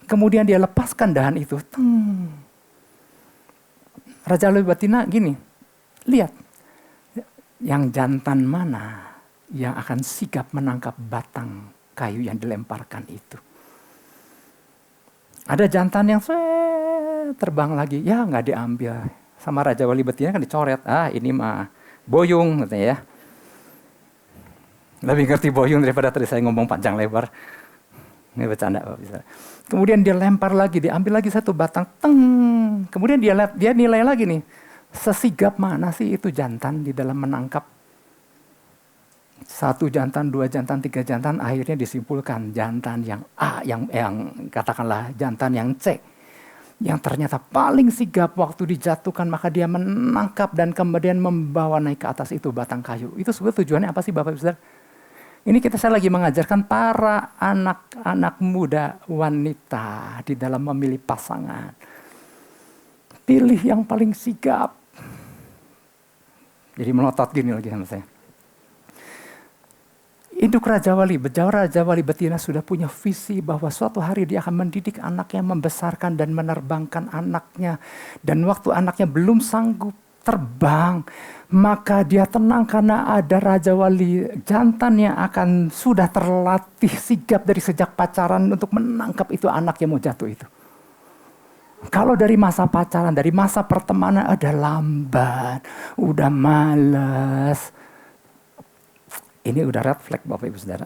Kemudian dia lepaskan dahan itu. Raja wali betina gini, lihat. Yang jantan mana yang akan sigap menangkap batang kayu yang dilemparkan itu. Ada jantan yang terbang lagi, ya nggak diambil. Sama Raja Wali Betina kan dicoret, ini mah boyung katanya ya. Lebih ngerti boyung daripada tadi saya ngomong panjang lebar. Ini bercanda. Kemudian dia lempar lagi, diambil lagi satu batang, kemudian dia nilai lagi nih. Sesigap mana sih itu jantan di dalam menangkap 1 jantan, 2 jantan, 3 jantan, akhirnya disimpulkan jantan yang A, yang katakanlah jantan yang C, yang ternyata paling sigap waktu dijatuhkan, maka dia menangkap dan kemudian membawa naik ke atas itu batang kayu. Itu sebetulnya tujuannya apa sih Bapak Ibu Saudara? Ini saya lagi mengajarkan para anak-anak muda wanita di dalam memilih pasangan. Pilih yang paling sigap. Jadi melotot gini lagi sama saya. Induk Raja Wali Betina sudah punya visi bahwa suatu hari dia akan mendidik anaknya, membesarkan dan menerbangkan anaknya. Dan waktu anaknya belum sanggup terbang, maka dia tenang karena ada Raja Wali jantan yang akan sudah terlatih sigap dari sejak pacaran untuk menangkap itu anak yang mau jatuh itu. Kalau dari masa pacaran, dari masa pertemanan ada lambat, udah malas. Ini udah red flag Bapak Ibu Saudara.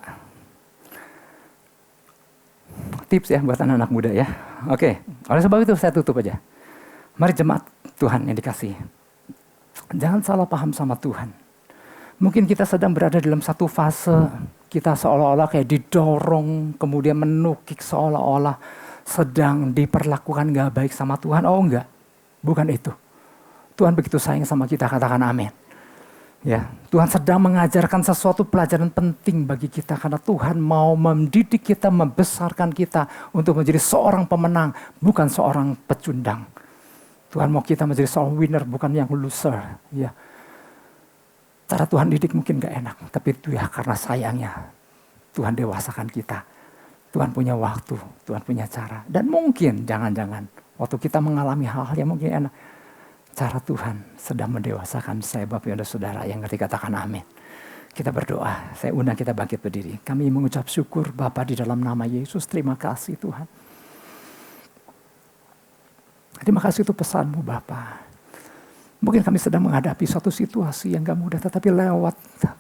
Tips ya buat anak-anak muda ya. Oke, oleh sebab itu saya tutup aja. Mari jemaat Tuhan yang dikasihi. Jangan salah paham sama Tuhan. Mungkin kita sedang berada dalam satu fase, kita seolah-olah kayak didorong, kemudian menukik seolah-olah sedang diperlakukan gak baik sama Tuhan. Oh enggak, bukan itu. Tuhan begitu sayang sama kita, katakan amin. Ya, Tuhan sedang mengajarkan sesuatu pelajaran penting bagi kita karena Tuhan mau mendidik kita, membesarkan kita untuk menjadi seorang pemenang, bukan seorang pecundang. Tuhan mau kita menjadi seorang winner, bukan yang loser. Ya, cara Tuhan didik mungkin gak enak, tapi itu ya karena sayangnya Tuhan dewasakan kita. Tuhan punya waktu, Tuhan punya cara. Dan mungkin, jangan-jangan, waktu kita mengalami hal-hal yang mungkin enak, cara Tuhan sedang mendewasakan saya, Bapak Ibu dan Saudara yang ngerti katakan amin. Kita berdoa, saya undang kita bangkit berdiri. Kami mengucap syukur Bapa di dalam nama Yesus, terima kasih Tuhan. Terima kasih itu pesanmu Bapa. Mungkin kami sedang menghadapi suatu situasi yang gak mudah, tetapi lewat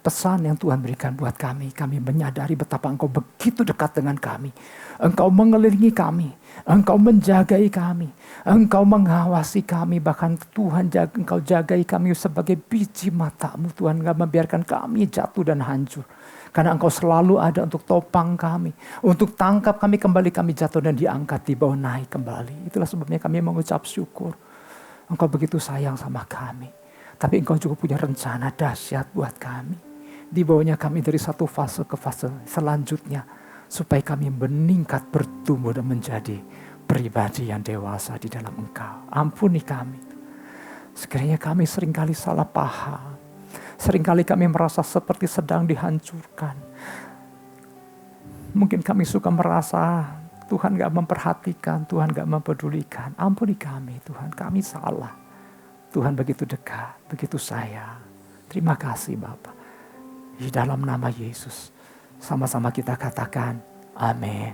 pesan yang Tuhan berikan buat kami menyadari betapa Engkau begitu dekat dengan kami. Engkau mengelilingi kami, Engkau menjagai kami, Engkau mengawasi kami, bahkan Tuhan Engkau jagai kami sebagai biji mata-Mu. Tuhan gak membiarkan kami jatuh dan hancur. Karena Engkau selalu ada untuk topang kami, untuk tangkap kami kembali, kami jatuh dan diangkat, dibawa naik kembali. Itulah sebabnya kami mengucap syukur. Engkau begitu sayang sama kami. Tapi Engkau juga punya rencana dahsyat buat kami. Dibawanya kami dari satu fase ke fase selanjutnya. Supaya kami meningkat, bertumbuh dan menjadi pribadi yang dewasa di dalam Engkau. Ampuni kami. Sekiranya kami seringkali salah paham. Seringkali kami merasa seperti sedang dihancurkan. Mungkin kami suka merasa Tuhan gak memperhatikan, Tuhan gak mempedulikan. Ampuni kami Tuhan, kami salah. Tuhan begitu dekat, begitu sayang. Terima kasih Bapa. Di dalam nama Yesus, sama-sama kita katakan, amin.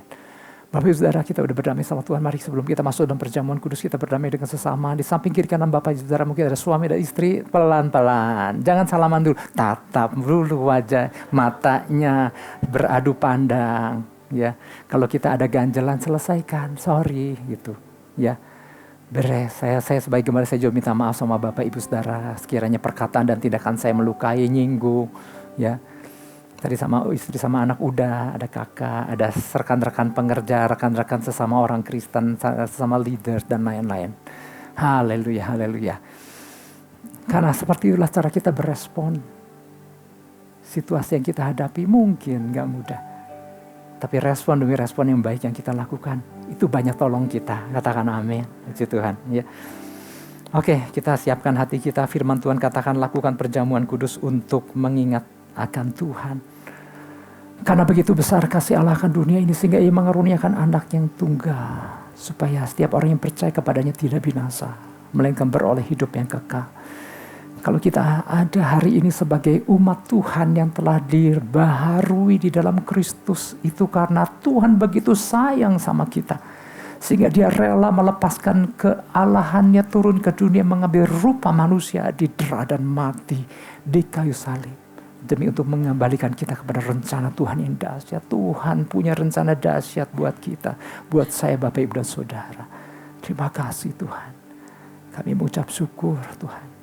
Bapak Ibu Saudara, kita udah berdamai sama Tuhan. Mari sebelum kita masuk dalam perjamuan kudus, kita berdamai dengan sesama. Di samping kiri kanan Bapak Ibu Saudara, mungkin ada suami dan istri. Pelan-pelan, jangan salaman dulu. Tatap dulu wajah, matanya beradu pandang. Ya, kalau kita ada ganjelan selesaikan, sorry gitu. Ya, beres. Saya sebagai gembala saya juga minta maaf sama Bapak Ibu Saudara. Sekiranya perkataan dan tindakan saya melukai, nyinggung. Ya, tadi sama istri sama anak udah, ada kakak, ada rekan-rekan pengerja, rekan-rekan sesama orang Kristen, sesama leader dan lain-lain. Haleluya, haleluya. Karena seperti itulah cara kita berespon. Situasi yang kita hadapi mungkin gak mudah. Tapi respon demi respon yang baik yang kita lakukan, itu banyak tolong kita. Katakan amin. Puji Tuhan. Ya. Oke, kita siapkan hati kita. Firman Tuhan katakan lakukan perjamuan kudus untuk mengingat akan Tuhan. Karena begitu besar kasih Allah akan dunia ini sehingga Ia mengaruniakan anak yang tunggal, supaya setiap orang yang percaya kepadanya tidak binasa, melainkan beroleh hidup yang kekal. Kalau kita ada hari ini sebagai umat Tuhan yang telah dibaharui di dalam Kristus, itu karena Tuhan begitu sayang sama kita, sehingga Dia rela melepaskan kealahannya turun ke dunia, mengambil rupa manusia, didera dan mati di kayu salib, demi untuk mengembalikan kita kepada rencana Tuhan yang dahsyat. Tuhan punya rencana dahsyat buat kita, buat saya, Bapak, Ibu, dan Saudara. Terima kasih Tuhan. Kami mengucap syukur Tuhan.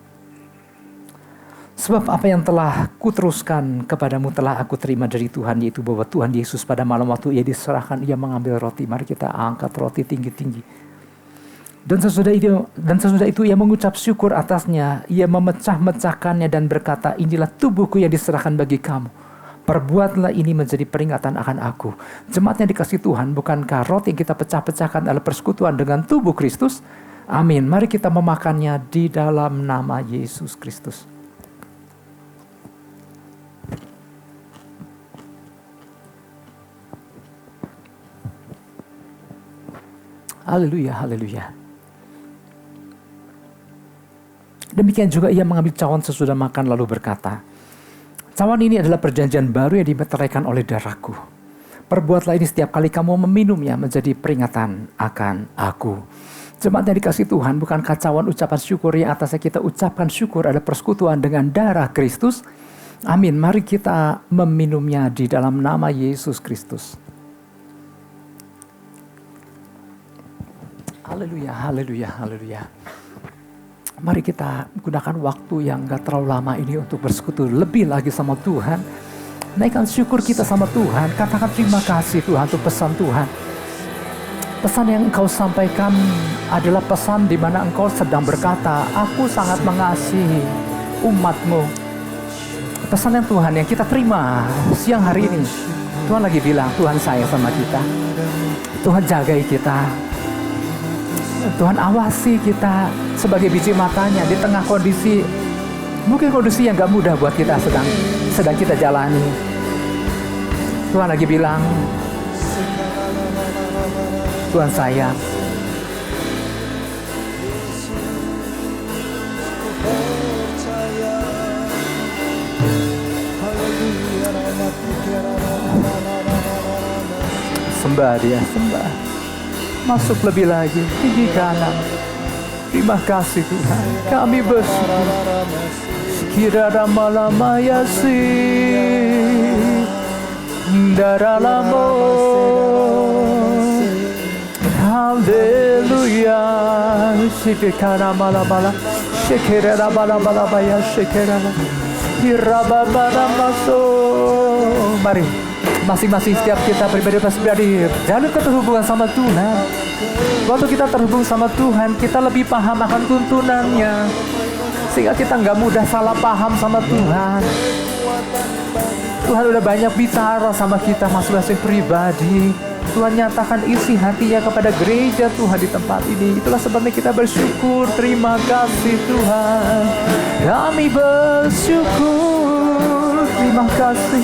Sebab apa yang telah kuteruskan kepadamu telah aku terima dari Tuhan, yaitu bahwa Tuhan Yesus pada malam waktu Ia diserahkan, Ia mengambil roti. Mari kita angkat roti tinggi-tinggi. Dan sesudah itu Ia mengucap syukur atasnya. Ia memecah-mecahkannya dan berkata, inilah tubuhku yang diserahkan bagi kamu. Perbuatlah ini menjadi peringatan akan aku. Jemaat yang dikasihi Tuhan, bukankah roti yang kita pecah-pecahkan adalah persekutuan dengan tubuh Kristus? Amin. Mari kita memakannya di dalam nama Yesus Kristus. Haleluya, haleluya. Demikian juga Ia mengambil cawan sesudah makan lalu berkata, cawan ini adalah perjanjian baru yang dimeteraikan oleh darahku. Perbuatlah ini setiap kali kamu meminumnya menjadi peringatan akan aku. Jemaat yang dikasihi Tuhan, bukankah cawan ucapan syukur yang atasnya kita ucapkan syukur ada persekutuan dengan darah Kristus? Amin. Mari kita meminumnya di dalam nama Yesus Kristus. Haleluya, haleluya, haleluya. Mari kita gunakan waktu yang gak terlalu lama ini untuk bersekutu lebih lagi sama Tuhan. Naikkan syukur kita sama Tuhan. Katakan terima kasih Tuhan untuk pesan Tuhan. Pesan yang Engkau sampaikan adalah pesan di mana Engkau sedang berkata, aku sangat mengasihi umat-Mu. Pesan yang Tuhan yang kita terima siang hari ini. Tuhan lagi bilang, Tuhan sayang sama kita. Tuhan jagai kita. Tuhan awasi kita sebagai biji matanya di tengah kondisi, mungkin kondisi yang gak mudah buat kita sedang kita jalani. Tuhan lagi bilang, Tuhan sayang. Sembah Dia, sembah. Masuk lebih lagi, tinggi kanan. Terima kasih Tuhan, kami bersyukur. Sekiranya lama ya si daralamo. Haleluya. Sekiranya malam-malam, sekiranya malam-malam ya sekiranya. Hirababara masuk. Mari. Masing-masing setiap kita pribadi jalur keterhubungan sama Tuhan. Waktu kita terhubung sama Tuhan, kita lebih paham akan tuntunannya, sehingga kita gak mudah salah paham sama Tuhan. Tuhan udah banyak bicara sama kita masing-masing pribadi. Tuhan nyatakan isi hatinya kepada gereja Tuhan di tempat ini. Itulah sebabnya kita bersyukur. Terima kasih Tuhan. Kami bersyukur. Terima kasih.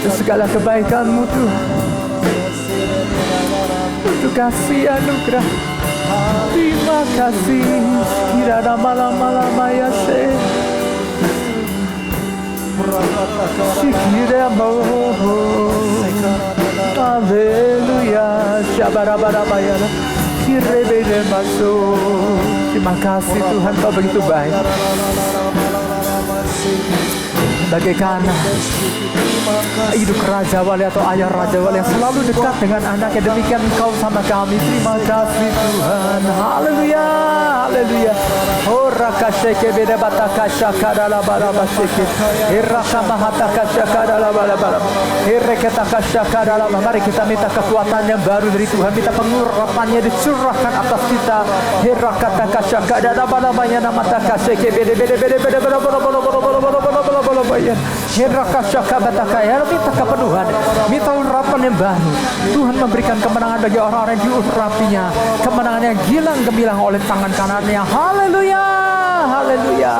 Untuk segala kebaikan-Mu Tuhan, untuk kasih anugerah. Terima kasih. Kirana malam-malam ya Sikira Haleluya. Shabarabarabaya. Kirebede masuk. Terima kasih Tuhan, Kau begitu baik. Bagaikan hidup Raja Wali atau ayah Raja Wali yang selalu dekat dengan anaknya, demikian Engkau sama kami. Terima kasih Tuhan. Haleluya, haleluya. Oh rakasheke beda bataka shakara baraba sheke. Iraka mahataka shakara baraba. Ireketaka shakara. Mari kita minta kekuatan yang baru dari Tuhan. Minta pengurapannya dicurahkan atas kita. Irakataka shakara baraba yana mataka sheke beda minta kepenuhan, minta urapan yang baru. Tuhan memberikan kemenangan bagi orang-orang yang diurapinya, kemenangan yang gilang gemilang oleh tangan kanannya. Haleluya, haleluya.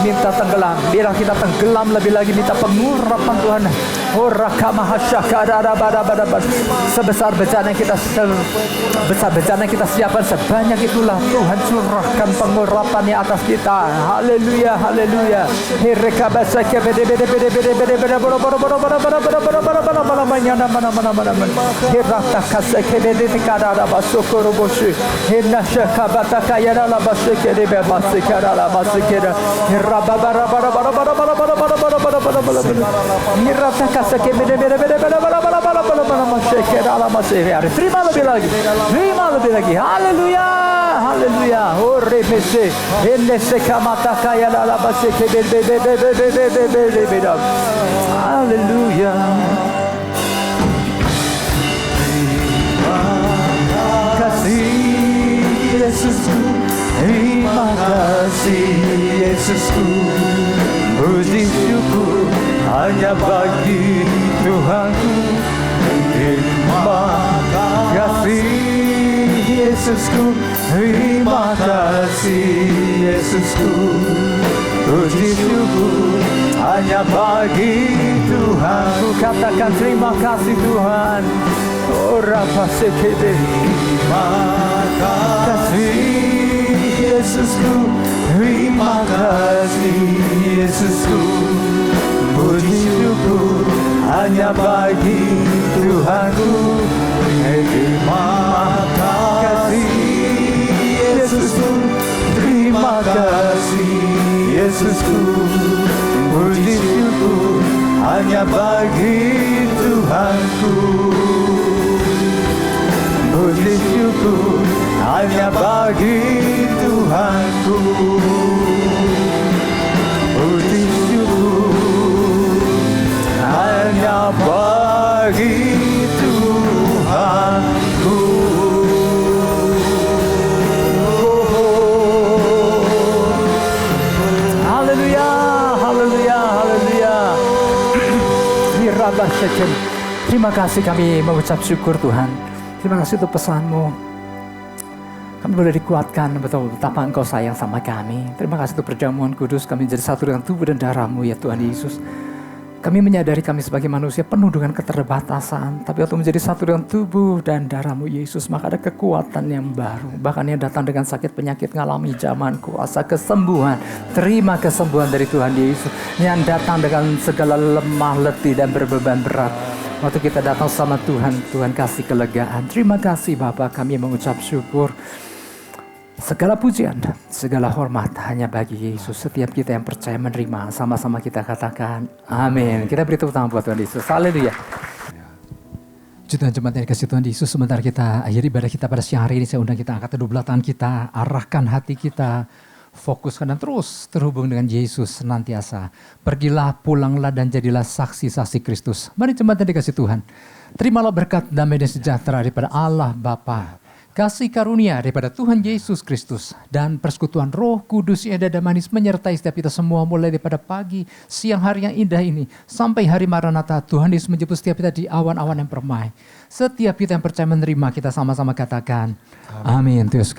Minta tenggelam, biar kita tenggelam lebih lagi, minta pengurapan Tuhan. Sebesar bencana yang kita siapkan, sebanyak itulah Tuhan curahkan pengurapannya atas kita. Haleluya, haleluya. Terima lebih lagi, terima lebih lagi. Haleluya, haleluya. Orebese, enesekamata kaya lalabase beda. Haleluya. Yesusku, terima kasih Yesusku, puji syukur hanya bagi Tuhanku. Terima kasih Yesusku, terima kasih Yesusku, puji syukur hanya bagi Tuhanku. Katakan terima kasih Tuhan. Terima kasih Yesusku, terima kasih Yesusku, puji syukur hanya bagi Tuhanku. Terima kasih Yesusku, terima kasih Yesusku, puji syukur hanya bagi Tuhanku. Puji syukur hanya bagi Tuhanku. Puji syukur hanya bagi Tuhanku. Haleluya, haleluya, haleluya. Terima kasih, kami mengucap syukur Tuhan. Terima kasih untuk pesan-Mu. Kami boleh dikuatkan betul betapa Engkau sayang sama kami. Terima kasih untuk perjamuan kudus, kami menjadi satu dengan tubuh dan darah-Mu ya Tuhan Yesus. Kami menyadari kami sebagai manusia penuh dengan keterbatasan, tapi waktu menjadi satu dengan tubuh dan darah-Mu Yesus, maka ada kekuatan yang baru. Bahkan yang datang dengan sakit penyakit ngalami zaman kuasa kesembuhan. Terima kesembuhan dari Tuhan Yesus yang datang dengan segala lemah, letih dan berbeban berat. Waktu kita datang sama Tuhan, Tuhan kasih kelegaan. Terima kasih Bapa, kami mengucap syukur. Segala pujian, segala hormat hanya bagi Yesus. Setiap kita yang percaya menerima, sama-sama kita katakan amin. Kita beri tepuk tangan buat Tuhan Yesus. Haleluya. Jutaan jemaat yang dikasih Tuhan Yesus, sebentar kita akhiri ibadah kita pada siang hari ini. Saya undang kita angkat kedua belah tangan kita, arahkan hati kita, fokuskan dan terus terhubung dengan Yesus senantiasa. Pergilah, pulanglah dan jadilah saksi-saksi Kristus. Mari jemaat yang dikasih Tuhan, terimalah berkat damai dan sejahtera daripada Allah Bapa, kasih karunia daripada Tuhan Yesus Kristus, dan persekutuan Roh Kudus yang ada dan manis menyertai setiap kita semua mulai daripada pagi, siang hari yang indah ini sampai hari Maranatha. Tuhan Yesus menjemput setiap kita di awan-awan yang permai. Setiap kita yang percaya menerima, kita sama-sama katakan amin. Tuhan Yesus.